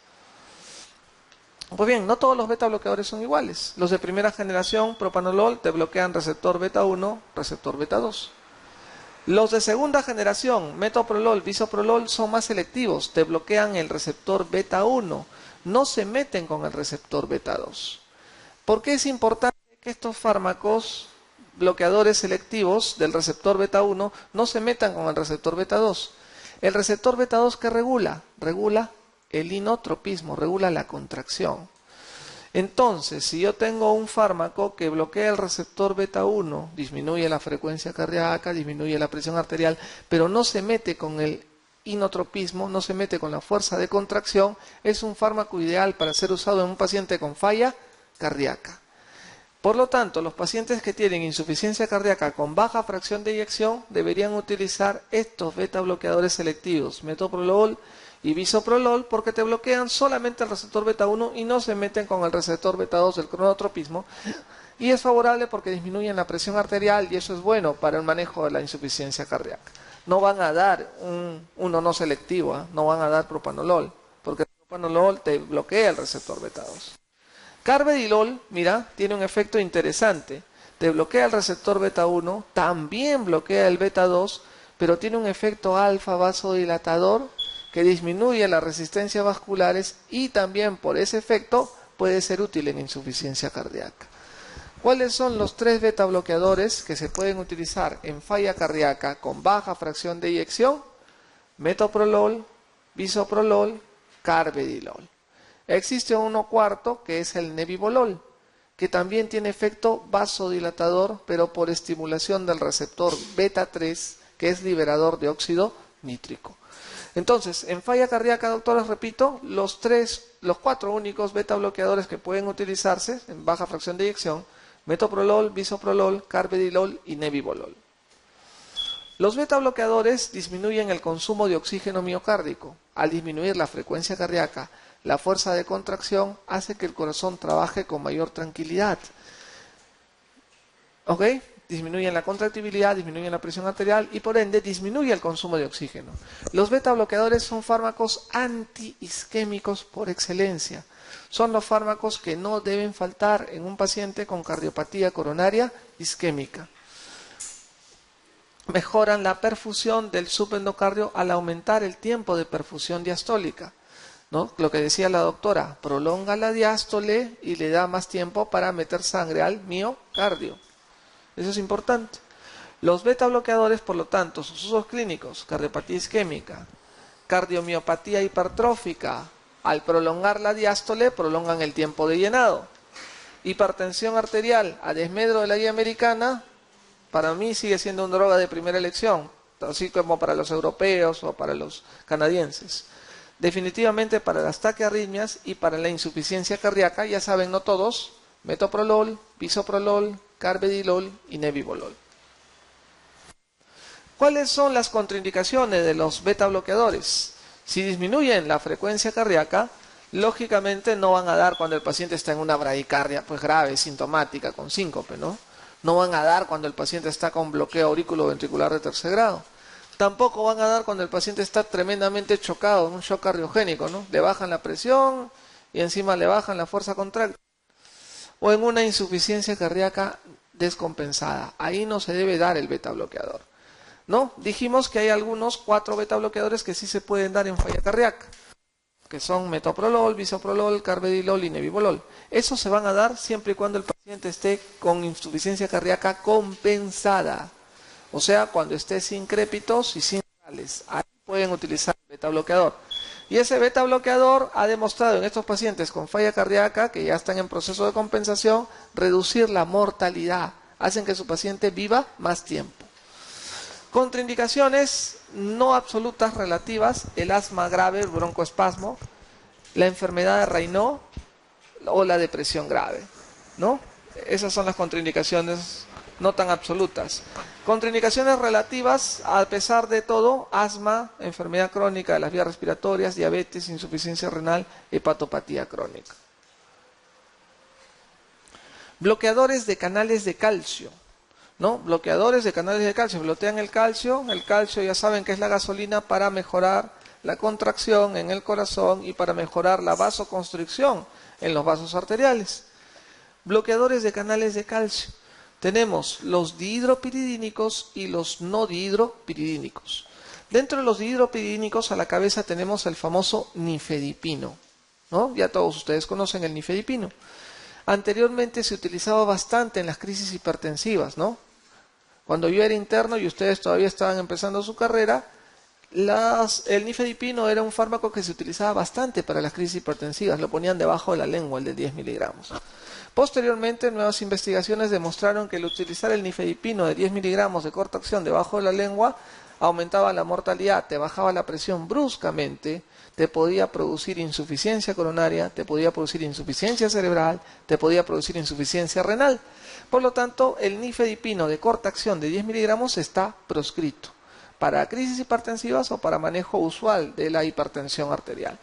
Pues bien, no todos los beta bloqueadores son iguales. Los de primera generación, propanolol, te bloquean receptor beta 1, receptor beta 2. Los de segunda generación, metoprolol, bisoprolol, son más selectivos, te bloquean el receptor beta 1, no se meten con el receptor beta 2. ¿Por qué es importante que estos fármacos bloqueadores selectivos del receptor beta 1 no se metan con el receptor beta 2? El receptor beta 2, ¿qué regula? Regula el inotropismo, regula la contracción. Entonces, si yo tengo un fármaco que bloquea el receptor beta 1, disminuye la frecuencia cardíaca, disminuye la presión arterial, pero no se mete con el inotropismo, no se mete con la fuerza de contracción, es un fármaco ideal para ser usado en un paciente con falla cardíaca. Por lo tanto, los pacientes que tienen insuficiencia cardíaca con baja fracción de eyección deberían utilizar estos beta bloqueadores selectivos, metoprolol y bisoprolol, porque te bloquean solamente el receptor beta 1 y no se meten con el receptor beta 2 del cronotropismo, y es favorable porque disminuyen la presión arterial y eso es bueno para el manejo de la insuficiencia cardíaca. No van a dar uno no selectivo, no van a dar propanolol, porque el propanolol te bloquea el receptor beta 2. Carvedilol, mira, tiene un efecto interesante. Te bloquea el receptor beta 1, también bloquea el beta 2, pero tiene un efecto alfa vasodilatador que disminuye las resistencias vasculares y también por ese efecto puede ser útil en insuficiencia cardíaca. ¿Cuáles son los 3 beta bloqueadores que se pueden utilizar en falla cardíaca con baja fracción de eyección? Metoprolol, bisoprolol, carvedilol. Existe uno cuarto que es el nebivolol, que también tiene efecto vasodilatador, pero por estimulación del receptor beta 3, que es liberador de óxido nítrico. Entonces, en falla cardíaca, doctores, repito, los 4 únicos beta bloqueadores que pueden utilizarse en baja fracción de eyección: metoprolol, bisoprolol, carvedilol y nebivolol. Los beta bloqueadores disminuyen el consumo de oxígeno miocárdico. Al disminuir la frecuencia cardíaca, la fuerza de contracción hace que el corazón trabaje con mayor tranquilidad. ¿Ok? Disminuyen la contractibilidad, disminuyen la presión arterial y por ende disminuye el consumo de oxígeno. Los beta bloqueadores son fármacos antiisquémicos por excelencia. Son los fármacos que no deben faltar en un paciente con cardiopatía coronaria isquémica. Mejoran la perfusión del subendocardio al aumentar el tiempo de perfusión diastólica, ¿no? Lo que decía la doctora, prolonga la diástole y le da más tiempo para meter sangre al miocardio. Eso es importante. Los beta bloqueadores, por lo tanto, sus usos clínicos, cardiopatía isquémica, cardiomiopatía hipertrófica, al prolongar la diástole, prolongan el tiempo de llenado. Hipertensión arterial, a desmedro de la guía americana, para mí sigue siendo una droga de primera elección, así como para los europeos o para los canadienses. Definitivamente para las taquiarritmias y para la insuficiencia cardíaca, ya saben, no todos, metoprolol, bisoprolol, carvedilol y nebivolol. ¿Cuáles son las contraindicaciones de los beta bloqueadores? Si disminuyen la frecuencia cardíaca, lógicamente no van a dar cuando el paciente está en una bradicardia pues grave, sintomática, con síncope, ¿no? No van a dar cuando el paciente está con bloqueo aurículo-ventricular de tercer grado. Tampoco van a dar cuando el paciente está tremendamente chocado, en un shock cardiogénico, ¿no? Le bajan la presión y encima le bajan la fuerza contráctil. O en una insuficiencia cardíaca descompensada. Ahí no se debe dar el beta bloqueador, ¿no? Dijimos que hay algunos 4 beta bloqueadores que sí se pueden dar en falla cardíaca, que son metoprolol, bisoprolol, carvedilol y nebivolol. Esos se van a dar siempre y cuando el paciente esté con insuficiencia cardíaca compensada. O sea, cuando esté sin crépitos y sin orales. Ahí pueden utilizar el beta bloqueador. Y ese beta bloqueador ha demostrado en estos pacientes con falla cardíaca, que ya están en proceso de compensación, reducir la mortalidad. Hacen que su paciente viva más tiempo. Contraindicaciones no absolutas relativas, el asma grave, el broncoespasmo, la enfermedad de Raynaud o la depresión grave, ¿no? Esas son las contraindicaciones no tan absolutas. Contraindicaciones relativas, a pesar de todo, asma, enfermedad crónica de las vías respiratorias, diabetes, insuficiencia renal, hepatopatía crónica. Bloqueadores de canales de calcio, ¿no? Bloqueadores de canales de calcio, bloquean el calcio ya saben que es la gasolina para mejorar la contracción en el corazón y para mejorar la vasoconstricción en los vasos arteriales. Bloqueadores de canales de calcio. Tenemos los dihidropiridínicos y los no dihidropiridínicos. Dentro de los dihidropiridínicos a la cabeza tenemos el famoso nifedipino, ¿no? Ya todos ustedes conocen el nifedipino. Anteriormente se utilizaba bastante en las crisis hipertensivas, ¿no? Cuando yo era interno y ustedes todavía estaban empezando su carrera, el nifedipino era un fármaco que se utilizaba bastante para las crisis hipertensivas. Lo ponían debajo de la lengua, el de 10 miligramos. Posteriormente, nuevas investigaciones demostraron que el utilizar el nifedipino de 10 miligramos de corta acción debajo de la lengua aumentaba la mortalidad, te bajaba la presión bruscamente, te podía producir insuficiencia coronaria, te podía producir insuficiencia cerebral, te podía producir insuficiencia renal. Por lo tanto, el nifedipino de corta acción de 10 miligramos está proscrito para crisis hipertensivas o para manejo usual de la hipertensión arterial.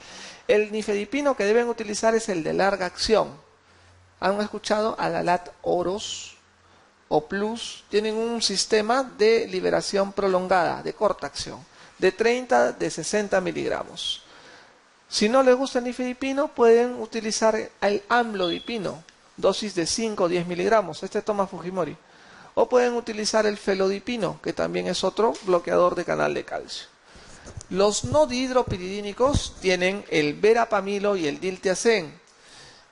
El nifedipino que deben utilizar es el de larga acción. ¿Han escuchado? Adalat Oros o Plus tienen un sistema de liberación prolongada, de corta acción, de 30, de 60 miligramos. Si no les gusta el nifedipino, pueden utilizar el amlodipino, dosis de 5 o 10 miligramos. Este toma Fujimori. O pueden utilizar el felodipino, que también es otro bloqueador de canal de calcio. Los no dihidropiridínicos tienen el verapamilo y el diltiazem,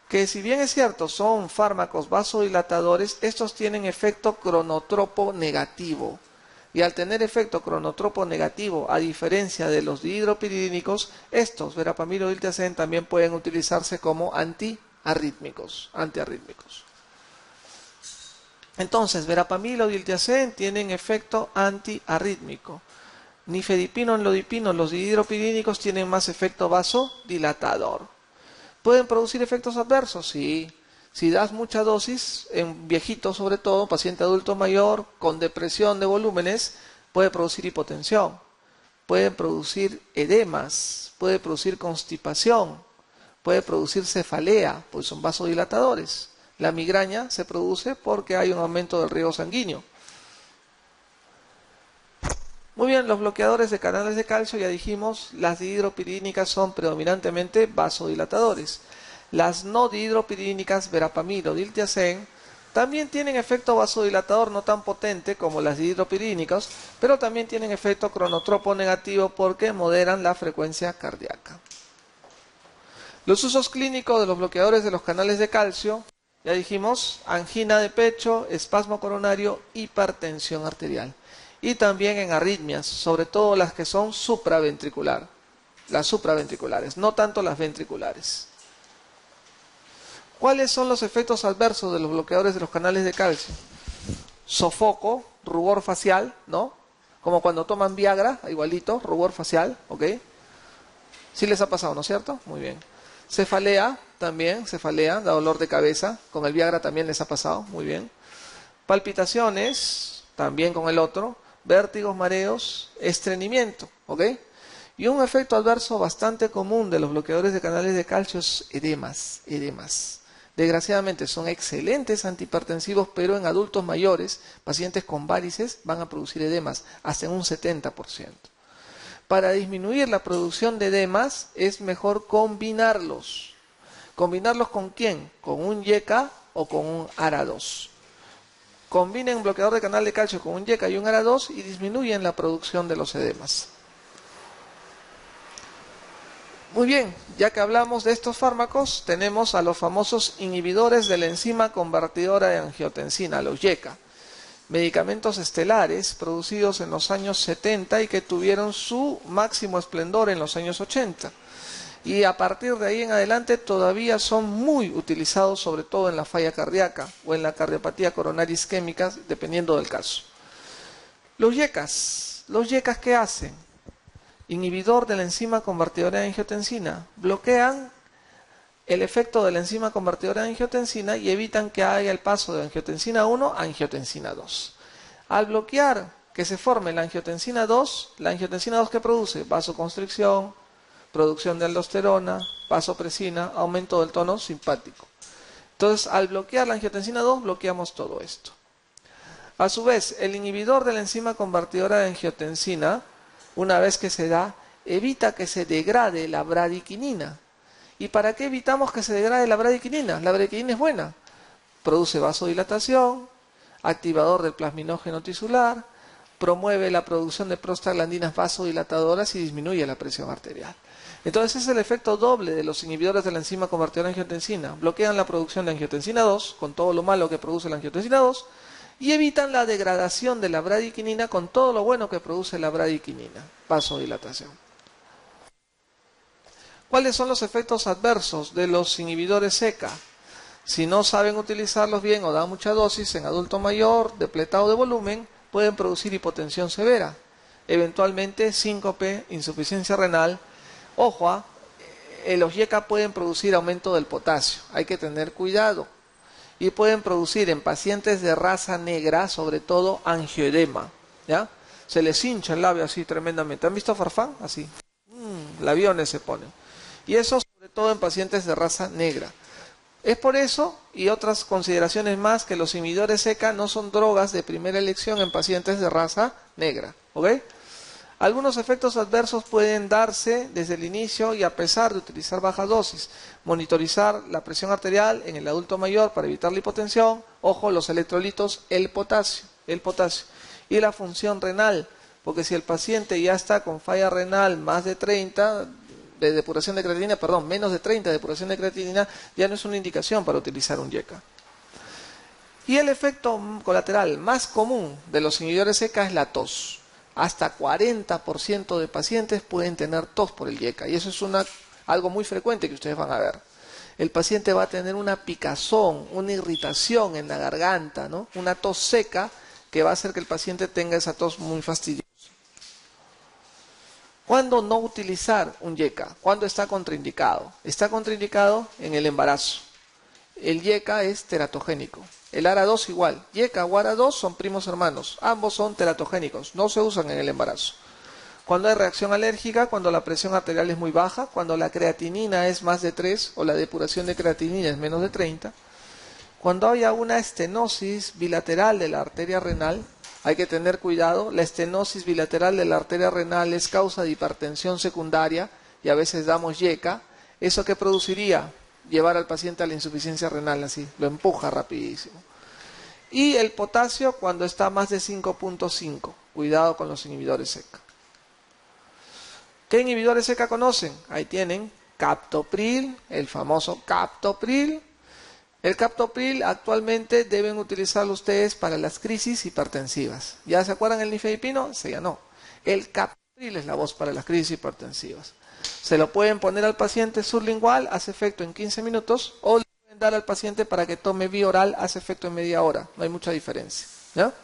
que si bien es cierto son fármacos vasodilatadores, estos tienen efecto cronotropo negativo. Y al tener efecto cronotropo negativo, a diferencia de los dihidropiridínicos, estos, verapamilo y diltiazem, también pueden utilizarse como antiarrítmicos. Entonces, verapamilo y diltiazem tienen efecto antiarrítmico. Nifedipino, amlodipino, los dihidropiridínicos tienen más efecto vasodilatador. ¿Pueden producir efectos adversos? Sí. Si das mucha dosis, en viejitos sobre todo, paciente adulto mayor, con depresión de volúmenes, puede producir hipotensión, puede producir edemas, puede producir constipación, puede producir cefalea, pues son vasodilatadores. La migraña se produce porque hay un aumento del riego sanguíneo. Muy bien, los bloqueadores de canales de calcio, ya dijimos, las dihidropiridínicas son predominantemente vasodilatadores. Las no dihidropiridínicas, verapamil o diltiazem, también tienen efecto vasodilatador no tan potente como las dihidropiridínicas, pero también tienen efecto cronotropo negativo porque moderan la frecuencia cardíaca. Los usos clínicos de los bloqueadores de los canales de calcio, ya dijimos, angina de pecho, espasmo coronario, hipertensión arterial. Y también en arritmias, sobre todo las que son supraventricular, las supraventriculares, no tanto las ventriculares. ¿Cuáles son los efectos adversos de los bloqueadores de los canales de calcio? Sofoco, rubor facial, ¿no? Como cuando toman Viagra, igualito, rubor facial, ¿ok? Sí les ha pasado, ¿no es cierto? Muy bien. Cefalea, también, cefalea, da dolor de cabeza, con el Viagra también les ha pasado, muy bien. Palpitaciones, también con el otro. Vértigos, mareos, estreñimiento, ¿ok? Y un efecto adverso bastante común de los bloqueadores de canales de calcio es edemas. Desgraciadamente son excelentes antihipertensivos, pero en adultos mayores, pacientes con varices, van a producir edemas hasta en un 70%. Para disminuir la producción de edemas es mejor combinarlos. ¿Combinarlos con quién? Con un YECA o con un ARA2. Combinen un bloqueador de canal de calcio con un YECA y un ARA2 y disminuyen la producción de los edemas. Muy bien, ya que hablamos de estos fármacos, tenemos a los famosos inhibidores de la enzima convertidora de angiotensina, los YECA. Medicamentos estelares producidos en los años 70 y que tuvieron su máximo esplendor en los años 80. Y a partir de ahí en adelante todavía son muy utilizados, sobre todo en la falla cardíaca o en la cardiopatía coronaria isquémica, dependiendo del caso. Los YECAs, ¿qué hacen? Inhibidor de la enzima convertidora de angiotensina. Bloquean el efecto de la enzima convertidora de angiotensina y evitan que haya el paso de angiotensina 1 a angiotensina 2. Al bloquear que se forme la angiotensina 2 ¿qué produce? Vasoconstricción, producción de aldosterona, vasopresina, aumento del tono simpático. Entonces, al bloquear la angiotensina 2, bloqueamos todo esto. A su vez, el inhibidor de la enzima convertidora de angiotensina, una vez que se da, evita que se degrade la bradiquinina. ¿Y para qué evitamos que se degrade la bradiquinina? La bradiquinina es buena. Produce vasodilatación, activador del plasminógeno tisular, promueve la producción de prostaglandinas vasodilatadoras y disminuye la presión arterial. Entonces es el efecto doble de los inhibidores de la enzima convertidora de angiotensina. Bloquean la producción de angiotensina 2, con todo lo malo que produce la angiotensina 2, y evitan la degradación de la bradiquinina con todo lo bueno que produce la bradiquinina, vasodilatación. ¿Cuáles son los efectos adversos de los inhibidores ECA? Si no saben utilizarlos bien o dan mucha dosis en adulto mayor, depletado de volumen, pueden producir hipotensión severa, eventualmente síncope, insuficiencia renal. Ojo, los YECA pueden producir aumento del potasio, hay que tener cuidado. Y pueden producir en pacientes de raza negra, sobre todo angioedema, ¿ya? Se les hincha el labio así tremendamente. ¿Han visto Farfán? Así. Labiones se ponen. Y eso sobre todo en pacientes de raza negra. Es por eso, y otras consideraciones más, que los inhibidores ECA no son drogas de primera elección en pacientes de raza negra, ¿ok? Algunos efectos adversos pueden darse desde el inicio y a pesar de utilizar baja dosis. Monitorizar la presión arterial en el adulto mayor para evitar la hipotensión. Ojo, los electrolitos, el potasio. Y la función renal, porque si el paciente ya está con falla renal más de 30 de depuración de creatinina, menos de 30 de depuración de creatinina, ya no es una indicación para utilizar un YECA. Y el efecto colateral más común de los inhibidores ECA es la tos. Hasta 40% de pacientes pueden tener tos por el YECA. Y eso es algo muy frecuente que ustedes van a ver. El paciente va a tener una picazón, una irritación en la garganta, ¿no? Una tos seca que va a hacer que el paciente tenga esa tos muy fastidiosa. ¿Cuándo no utilizar un YECA? ¿Cuándo está contraindicado? Está contraindicado en el embarazo. El YECA es teratogénico. El ARA2 igual. YECA o ARA2 son primos hermanos. Ambos son teratogénicos. No se usan en el embarazo. Cuando hay reacción alérgica, cuando la presión arterial es muy baja, cuando la creatinina es más de 3 o la depuración de creatinina es menos de 30, cuando haya una estenosis bilateral de la arteria renal, hay que tener cuidado. La estenosis bilateral de la arteria renal es causa de hipertensión secundaria y a veces damos YECA. ¿Eso qué produciría? Llevar al paciente a la insuficiencia renal, así, lo empuja rapidísimo. Y el potasio cuando está más de 5.5. Cuidado con los inhibidores SECA. ¿Qué inhibidores SECA conocen? Ahí tienen captopril, el famoso captopril. El captopril actualmente deben utilizarlo ustedes para las crisis hipertensivas. ¿Ya se acuerdan el nifedipino? Se ganó. El captopril es la voz para las crisis hipertensivas. Se lo pueden poner al paciente sublingual, hace efecto en 15 minutos, o le pueden dar al paciente para que tome vía oral, hace efecto en media hora. No hay mucha diferencia, ¿ya?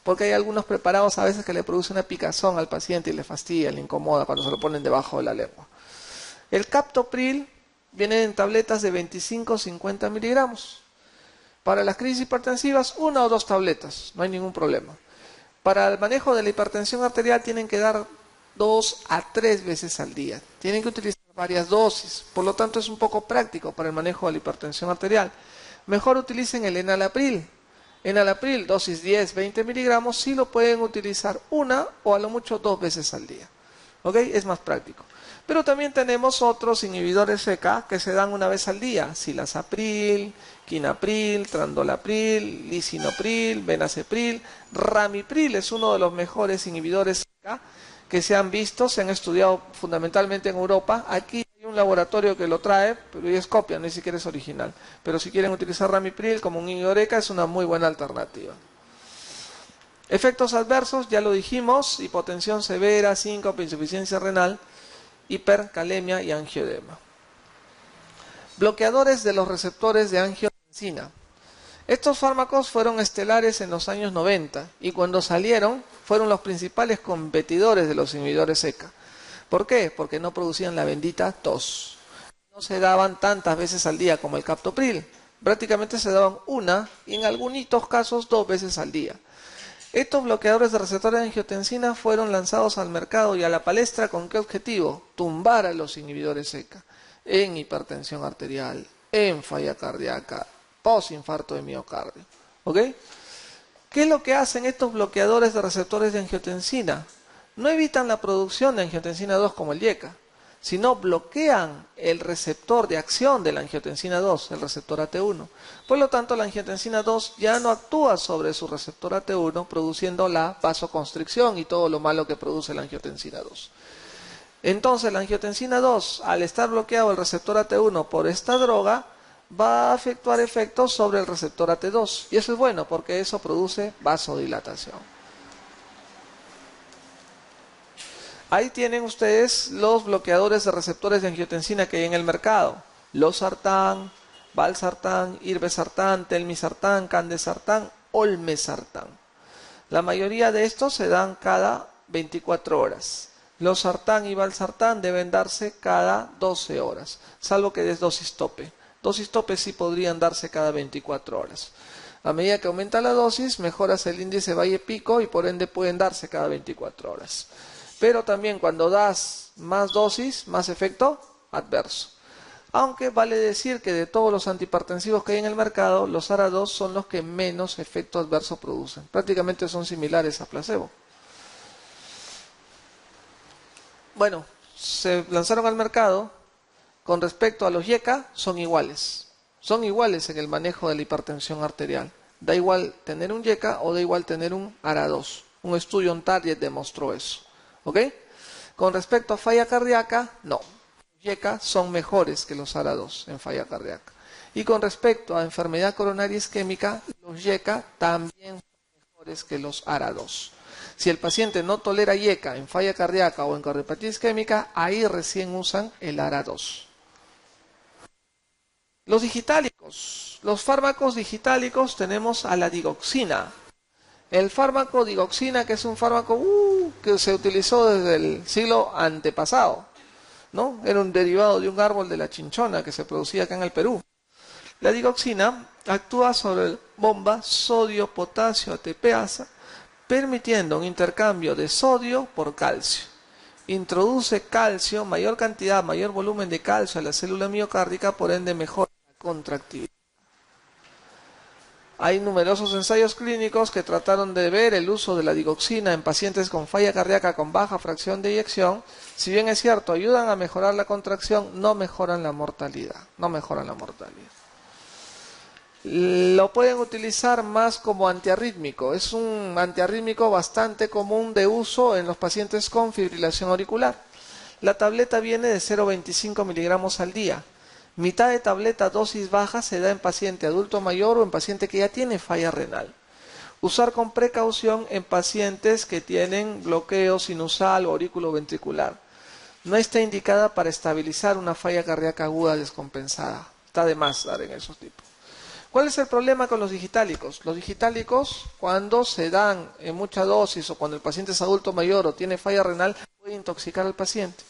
Porque hay algunos preparados a veces que le producen una picazón al paciente y le fastidia, le incomoda cuando se lo ponen debajo de la lengua. El captopril viene en tabletas de 25-50 miligramos. Para las crisis hipertensivas, 1 o 2 tabletas, no hay ningún problema. Para el manejo de la hipertensión arterial tienen que dar 2 a 3 veces al día. Tienen que utilizar varias dosis, por lo tanto es un poco práctico para el manejo de la hipertensión arterial. Mejor utilicen el enalapril. Enalapril, dosis 10-20 miligramos, sí lo pueden utilizar 1 o a lo mucho 2 veces al día. ¿Ok? Es más práctico. Pero también tenemos otros inhibidores SECA que se dan una vez al día. Cilazapril, quinapril, trandolapril, lisinopril, benacepril. Ramipril es uno de los mejores inhibidores SECA que se han visto, se han estudiado fundamentalmente en Europa. Aquí hay un laboratorio que lo trae, pero es copia, ni siquiera es original. Pero si quieren utilizar ramipril como un inhibidor ECA es una muy buena alternativa. Efectos adversos, ya lo dijimos: hipotensión severa, síncope, insuficiencia renal, hipercalemia y angioedema. Bloqueadores de los receptores de angiotensina. Estos fármacos fueron estelares en los años 90 y cuando salieron fueron los principales competidores de los inhibidores SECA. ¿Por qué? Porque no producían la bendita tos. No se daban tantas veces al día como el captopril. Prácticamente se daban 1 y en algunos casos 2 veces al día. Estos bloqueadores de receptores de angiotensina fueron lanzados al mercado y a la palestra ¿con qué objetivo? Tumbar a los inhibidores SECA en hipertensión arterial, en falla cardíaca, postinfarto de miocardio. ¿Ok? ¿Qué es lo que hacen estos bloqueadores de receptores de angiotensina? No evitan la producción de angiotensina 2 como el YECA, sino bloquean el receptor de acción de la angiotensina 2, el receptor AT1. Por lo tanto, la angiotensina 2 ya no actúa sobre su receptor AT1, produciendo la vasoconstricción y todo lo malo que produce la angiotensina 2. Entonces, la angiotensina 2, al estar bloqueado el receptor AT1 por esta droga, va a efectuar efectos sobre el receptor AT2. Y eso es bueno porque eso produce vasodilatación. Ahí tienen ustedes los bloqueadores de receptores de angiotensina que hay en el mercado. Losartán, valsartán, irbesartán, telmisartán, candesartán, olmesartán. La mayoría de estos se dan cada 24 horas. Losartán y valsartán deben darse cada 12 horas, salvo que des dosis tope. Dosis tope sí podrían darse cada 24 horas. A medida que aumenta la dosis, mejoras el índice Valle-Pico y por ende pueden darse cada 24 horas. Pero también cuando das más dosis, más efecto adverso. Aunque vale decir que de todos los antihipertensivos que hay en el mercado, los ARA2 son los que menos efecto adverso producen. Prácticamente son similares a placebo. Bueno, se lanzaron al mercado. Con respecto a los YECA, son iguales. Son iguales en el manejo de la hipertensión arterial. Da igual tener un YECA o da igual tener un ARA2. Un estudio on target demostró eso. ¿Ok? Con respecto a falla cardíaca, no. Los YECA son mejores que los ARA2 en falla cardíaca. Y con respecto a enfermedad coronaria isquémica, los YECA también son mejores que los ARA2. Si el paciente no tolera YECA en falla cardíaca o en cardiopatía isquémica, ahí recién usan el ARA2. Los digitálicos. Los fármacos digitálicos tenemos a la digoxina. El fármaco digoxina, que es un fármaco que se utilizó desde el siglo antepasado, ¿no? Era un derivado de un árbol de la chinchona que se producía acá en el Perú. La digoxina actúa sobre la bomba sodio-potasio ATPasa, permitiendo un intercambio de sodio por calcio. Introduce calcio, mayor cantidad, mayor volumen de calcio a la célula miocárdica, por ende mejora la contractividad. Hay numerosos ensayos clínicos que trataron de ver el uso de la digoxina en pacientes con falla cardíaca con baja fracción de eyección. Si bien es cierto, ayudan a mejorar la contracción, no mejoran la mortalidad. Lo pueden utilizar más como antiarrítmico. Es un antiarrítmico bastante común de uso en los pacientes con fibrilación auricular. La tableta viene de 0,25 miligramos al día. Mitad de tableta dosis baja se da en paciente adulto mayor o en paciente que ya tiene falla renal. Usar con precaución en pacientes que tienen bloqueo sinusal o auriculoventricular. No está indicada para estabilizar una falla cardíaca aguda descompensada. Está de más dar en esos tipos. ¿Cuál es el problema con los digitálicos? Los digitálicos, cuando se dan en mucha dosis o cuando el paciente es adulto mayor o tiene falla renal, puede intoxicar al paciente.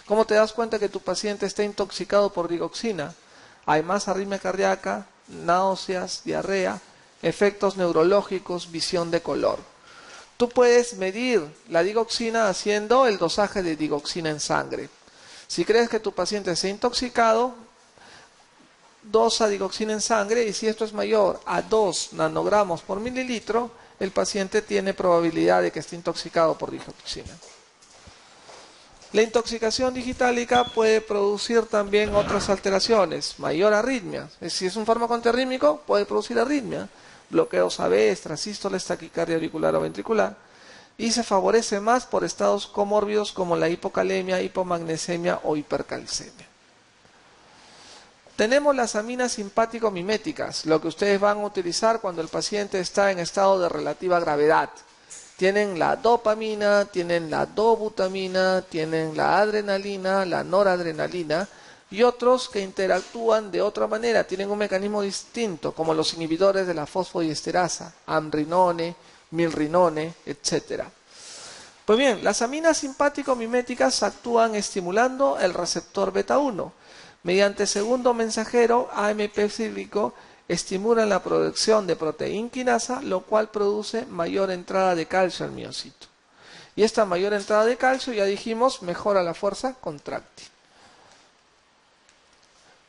¿Cómo te das cuenta que tu paciente está intoxicado por digoxina? Hay más arritmia cardíaca, náuseas, diarrea, efectos neurológicos, visión de color. Tú puedes medir la digoxina haciendo el dosaje de digoxina en sangre. Si crees que tu paciente se ha intoxicado, dosa digoxina en sangre, y si esto es mayor a 2 nanogramos por mililitro, el paciente tiene probabilidad de que esté intoxicado por digoxina. La intoxicación digitálica puede producir también otras alteraciones, mayor arritmia. Si es un fármaco antiarrítmico, puede producir arritmia, bloqueos AV, extrasístoles, taquicardia auricular o ventricular, y se favorece más por estados comórbidos como la hipocalemia, hipomagnesemia o hipercalcemia. Tenemos las aminas simpático-miméticas, lo que ustedes van a utilizar cuando el paciente está en estado de relativa gravedad. Tienen la dopamina, tienen la dobutamina, tienen la adrenalina, la noradrenalina y otros que interactúan de otra manera, tienen un mecanismo distinto, como los inhibidores de la fosfodiesterasa, amrinone, milrinone, etc. Pues bien, las aminas simpático-miméticas actúan estimulando el receptor beta 1. Mediante segundo mensajero, AMP cíclico, estimulan la producción de proteína quinasa, lo cual produce mayor entrada de calcio al miocito. Y esta mayor entrada de calcio, ya dijimos, mejora la fuerza contráctil.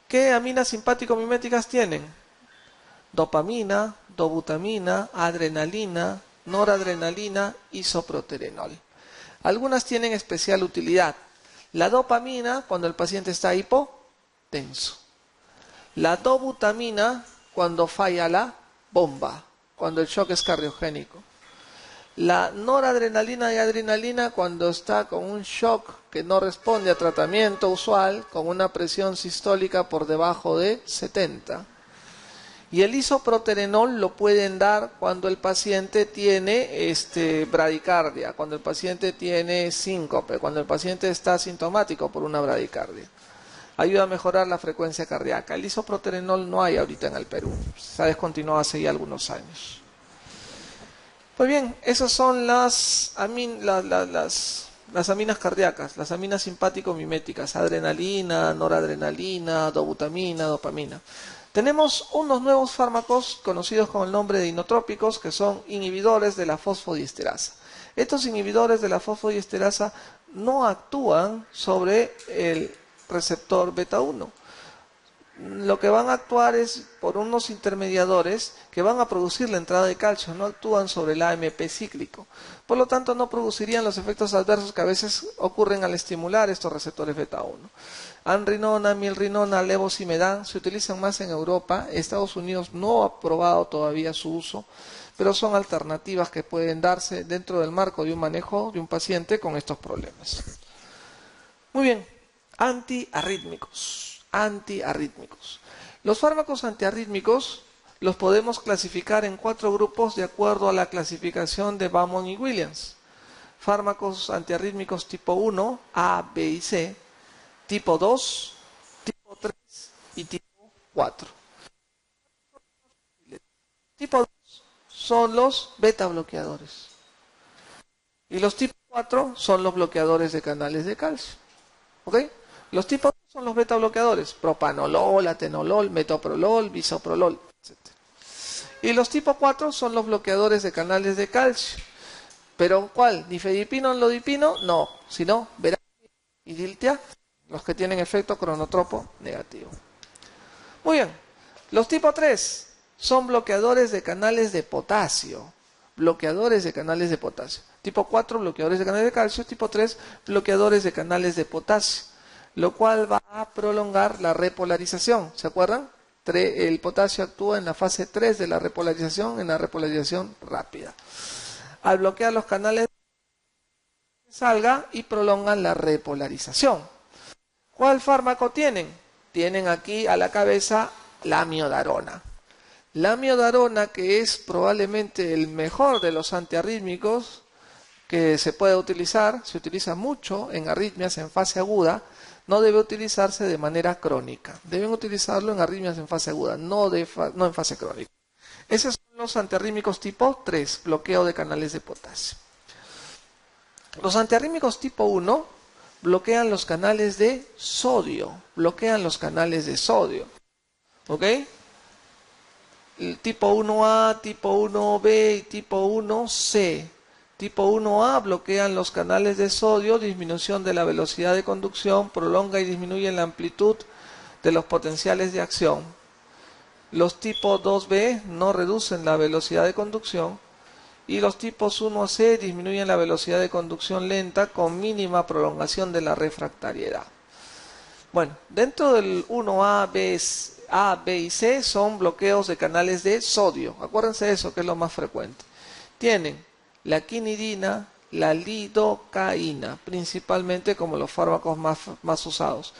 ¿Qué aminas simpático-miméticas tienen? Dopamina, dobutamina, adrenalina, noradrenalina, isoproterenol. Algunas tienen especial utilidad. La dopamina cuando el paciente está hipotenso. La dobutamina cuando falla la bomba, cuando el shock es cardiogénico. La noradrenalina y adrenalina cuando está con un shock que no responde a tratamiento usual, con una presión sistólica por debajo de 70. Y el isoproterenol lo pueden dar cuando el paciente tiene bradicardia, cuando el paciente tiene síncope, cuando el paciente está asintomático por una bradicardia. Ayuda a mejorar la frecuencia cardíaca. El isoproterenol no hay ahorita en el Perú, se ha descontinuado hace ya algunos años. Pues bien, esas son las aminas cardíacas, las aminas simpático-miméticas, adrenalina, noradrenalina, dobutamina, dopamina. Tenemos unos nuevos fármacos conocidos con el nombre de inotrópicos que son inhibidores de la fosfodiesterasa. Estos inhibidores de la fosfodiesterasa no actúan sobre el receptor beta 1. Lo que van a actuar es por unos intermediadores que van a producir la entrada de calcio, no actúan sobre el AMP cíclico. Por lo tanto, no producirían los efectos adversos que a veces ocurren al estimular estos receptores beta 1. Amrinona, milrinona, levosimedan se utilizan más en Europa. Estados Unidos no ha aprobado todavía su uso, pero son alternativas que pueden darse dentro del marco de un manejo de un paciente con estos problemas. Muy bien. Antiarrítmicos. Los fármacos antiarrítmicos los podemos clasificar en 4 grupos de acuerdo a la clasificación de Baumann y Williams. Fármacos antiarrítmicos tipo 1, A, B y C, tipo 2, tipo 3 y tipo 4. Tipo 2 son los beta bloqueadores y los tipo 4 son los bloqueadores de canales de calcio. ¿Ok? Los tipos son los beta bloqueadores, propanolol, atenolol, metoprolol, bisoprolol, etc. Y los tipo 4 son los bloqueadores de canales de calcio. ¿Pero cuál? ¿Nifedipino, nlodipino? No, sino verámina y diltia, los que tienen efecto cronotropo negativo. Muy bien, los tipo 3 son bloqueadores de canales de potasio. Bloqueadores de canales de potasio. Tipo 4, bloqueadores de canales de calcio. Tipo 3, bloqueadores de canales de potasio. Lo cual va a prolongar la repolarización. ¿Se acuerdan? El potasio actúa en la fase 3 de la repolarización, en la repolarización rápida. Al bloquear los canales, salga y prolongan la repolarización. ¿Cuál fármaco tienen? Tienen aquí a la cabeza la miodarona. La miodarona, que es probablemente el mejor de los antiarrítmicos que se puede utilizar, se utiliza mucho en arritmias en fase aguda, no debe utilizarse de manera crónica. Deben utilizarlo en arritmias en fase aguda, no en fase crónica. Esos son los antiarrítmicos tipo 3, bloqueo de canales de potasio. Los antiarrítmicos tipo 1 bloquean los canales de sodio. Bloquean los canales de sodio. ¿Ok? El tipo 1A, tipo 1B y tipo 1C. Tipo 1A bloquean los canales de sodio, disminución de la velocidad de conducción, prolonga y disminuye la amplitud de los potenciales de acción. Los tipos 2B no reducen la velocidad de conducción y los tipos 1C disminuyen la velocidad de conducción lenta con mínima prolongación de la refractariedad. Bueno, dentro del 1A, B y C son bloqueos de canales de sodio. Acuérdense de eso, que es lo más frecuente. Tienen la quinidina, la lidocaína, principalmente como los fármacos más usados.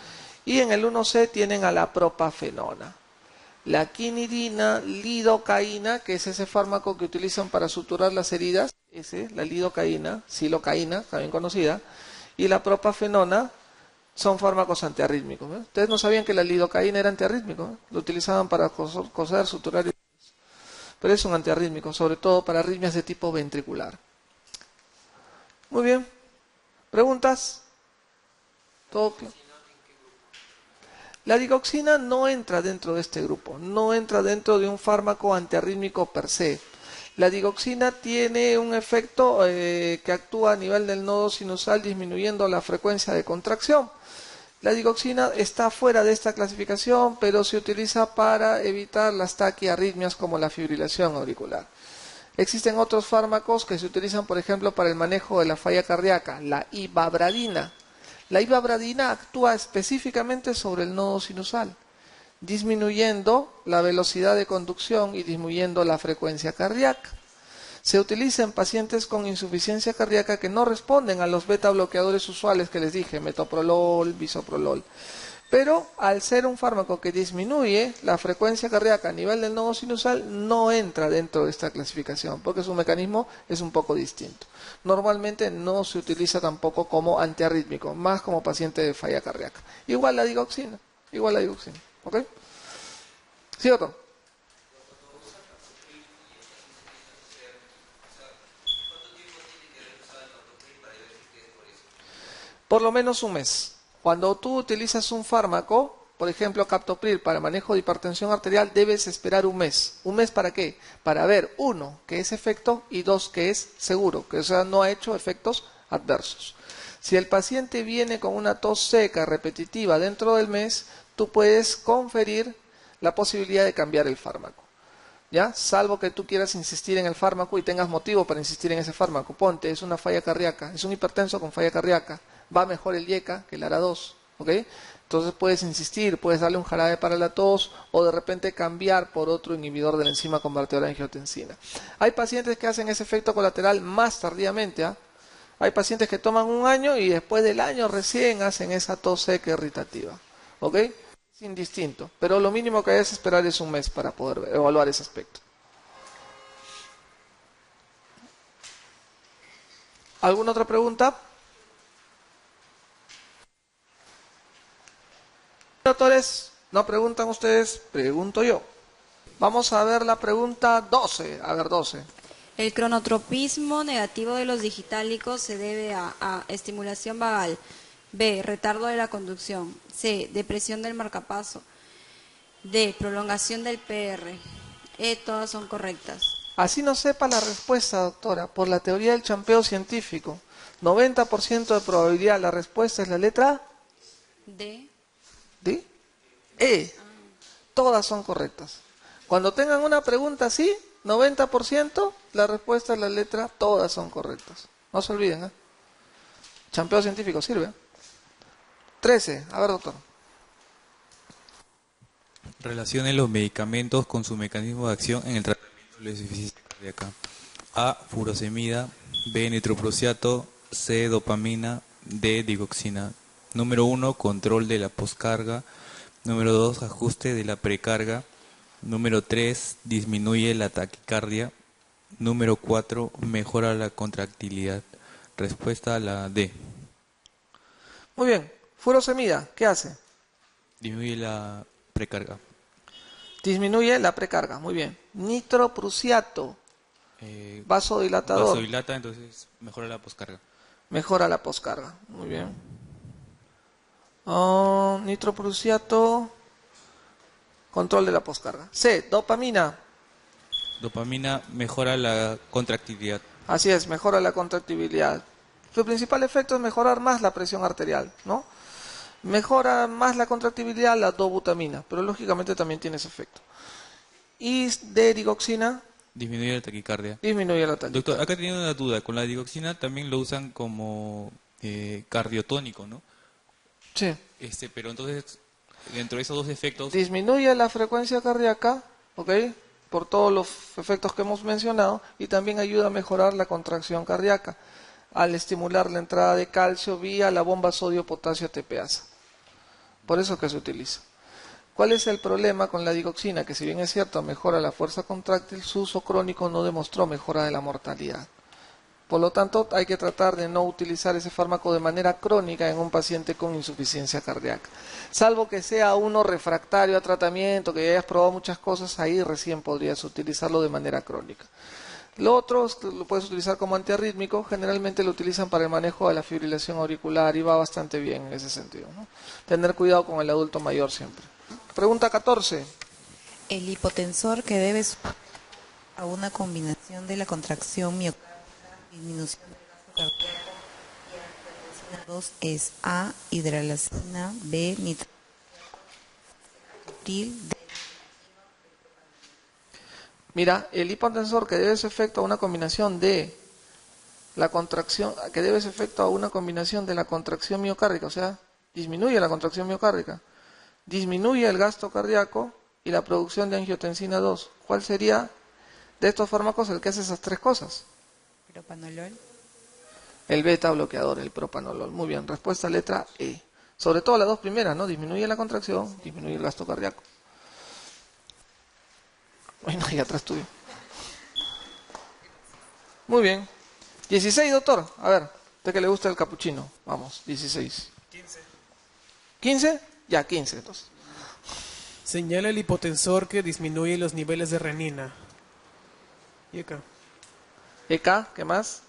Y en el 1C tienen a la propafenona. La quinidina, lidocaína, que es ese fármaco que utilizan para suturar las heridas, la lidocaína, silocaína, también conocida, y la propafenona son fármacos antiarrítmicos. Ustedes no sabían que la lidocaína era antiarrítmico, lo utilizaban para coser, suturar heridas. Pero es un antiarrítmico, sobre todo para arritmias de tipo ventricular. Muy bien. ¿Preguntas? ¿Todo claro? La digoxina no entra dentro de este grupo, no entra dentro de un fármaco antiarrítmico per se. La digoxina tiene un efecto que actúa a nivel del nodo sinusal disminuyendo la frecuencia de contracción. La digoxina está fuera de esta clasificación, pero se utiliza para evitar las taquiarritmias como la fibrilación auricular. Existen otros fármacos que se utilizan, por ejemplo, para el manejo de la falla cardíaca, la ivabradina. La ivabradina actúa específicamente sobre el nodo sinusal, disminuyendo la velocidad de conducción y disminuyendo la frecuencia cardíaca. Se utiliza en pacientes con insuficiencia cardíaca que no responden a los beta bloqueadores usuales que les dije, metoprolol, bisoprolol. Pero al ser un fármaco que disminuye la frecuencia cardíaca a nivel del nodo sinusal, no entra dentro de esta clasificación, porque su mecanismo es un poco distinto. Normalmente no se utiliza tampoco como antiarrítmico, más como paciente de falla cardíaca. Igual la digoxina, ¿ok? ¿Sí o no? Por lo menos un mes. Cuando tú utilizas un fármaco, por ejemplo captopril para manejo de hipertensión arterial, debes esperar un mes. ¿Un mes para qué? Para ver, 1, que es efecto, y 2, que es seguro, que o sea, no ha hecho efectos adversos. Si el paciente viene con una tos seca repetitiva dentro del mes, tú puedes conferir la posibilidad de cambiar el fármaco. ¿Ya? Salvo que tú quieras insistir en el fármaco y tengas motivo para insistir en ese fármaco. Ponte, es una falla cardíaca, es un hipertenso con falla cardíaca. Va mejor el YECA que el ARA2, ¿ok? Entonces puedes insistir, puedes darle un jarabe para la tos o de repente cambiar por otro inhibidor de la enzima convertidora de angiotensina. Hay pacientes que hacen ese efecto colateral más tardíamente, ¿eh? Hay pacientes que toman un año y después del año recién hacen esa tos seca irritativa, ¿ok? Es indistinto, pero lo mínimo que debes esperar es un mes para poder evaluar ese aspecto. ¿Alguna otra pregunta? Doctores, no preguntan ustedes, pregunto yo. Vamos a ver la pregunta 12. A ver, 12. El cronotropismo negativo de los digitálicos se debe a estimulación vagal, B, retardo de la conducción, C, depresión del marcapaso, D, prolongación del PR, todas son correctas. Así no sepa la respuesta, doctora, por la teoría del champeo científico. 90% de probabilidad, la respuesta es la letra D. D. E. Todas son correctas. Cuando tengan una pregunta así, 90%, la respuesta es la letra, todas son correctas. No se olviden, ¿eh? Champeo científico sirve. 13. A ver, doctor. Relacione los medicamentos con su mecanismo de acción en el tratamiento de la insuficiencia cardíaca. A. Furosemida. B. Nitroprusiato. C. Dopamina. D. Digoxina. Número 1. Control de la poscarga. Número 2. Ajuste de la precarga. Número 3. Disminuye la taquicardia. Número 4. Mejora la contractilidad. Respuesta a la D. Muy bien. Furosemida, ¿qué hace? Disminuye la precarga. Disminuye la precarga, muy bien. Nitroprusiato, vasodilatador. Vasodilata, entonces mejora la poscarga. Mejora la poscarga, muy bien. Nitroprusiato, control de la poscarga. C, dopamina. Dopamina mejora la contractilidad. Así es, mejora la contractibilidad. Su principal efecto es mejorar más la presión arterial, ¿no? Mejora más la contractibilidad la dobutamina, pero lógicamente también tiene ese efecto. Y de digoxina. Disminuye la taquicardia. Disminuye la taquicardia. Doctor, acá tenía una duda. Con la digoxina también lo usan como cardiotónico, ¿no? Sí. Pero entonces, dentro de esos dos efectos... Disminuye la frecuencia cardíaca, ¿ok? Por todos los efectos que hemos mencionado, y también ayuda a mejorar la contracción cardíaca al estimular la entrada de calcio vía la bomba sodio-potasio ATPasa. Por eso que se utiliza. ¿Cuál es el problema con la digoxina? Que si bien es cierto mejora la fuerza contráctil, su uso crónico no demostró mejora de la mortalidad. Por lo tanto, hay que tratar de no utilizar ese fármaco de manera crónica en un paciente con insuficiencia cardíaca. Salvo que sea uno refractario a tratamiento, que ya hayas probado muchas cosas, ahí recién podrías utilizarlo de manera crónica. Lo otro lo puedes utilizar como antiarrítmico, generalmente lo utilizan para el manejo de la fibrilación auricular y va bastante bien en ese sentido, ¿no? Tener cuidado con el adulto mayor siempre. Pregunta 14. El hipotensor que debe a una combinación de la contracción miocárdica, disminución del gasto cardíaco y angiotensina 2 es A. Hidralazina, B. Nitrotil, D. Mira, el hipotensor que debe ese efecto a una combinación de la contracción, que debe ese efecto a una combinación de la contracción miocárdica, o sea, disminuye la contracción miocárdica, disminuye el gasto cardíaco y la producción de angiotensina 2. ¿Cuál sería de estos fármacos el que hace esas tres cosas? Propanolol. El beta bloqueador, el propanolol. Muy bien, respuesta letra E. Sobre todo las dos primeras, ¿no? Disminuye la contracción, disminuye el gasto cardíaco. Bueno, ahí atrás tuyo. Muy bien. 16, doctor. A ver, usted que le gusta el capuchino. Vamos, 16. 15. ¿15? Ya, 15 entonces. Señala el hipotensor que disminuye los niveles de renina. EK. EK, ¿qué más?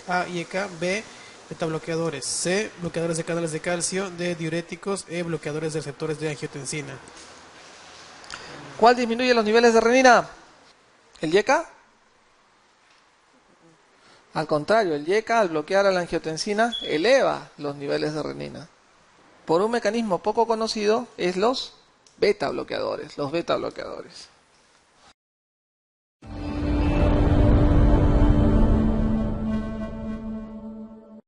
A y EK. B, betabloqueadores. C, bloqueadores de canales de calcio. D, diuréticos. E, bloqueadores de receptores de angiotensina. ¿Cuál disminuye los niveles de renina? ¿El YK? Al contrario, el YK al bloquear a la angiotensina eleva los niveles de renina. Por un mecanismo poco conocido es los beta bloqueadores,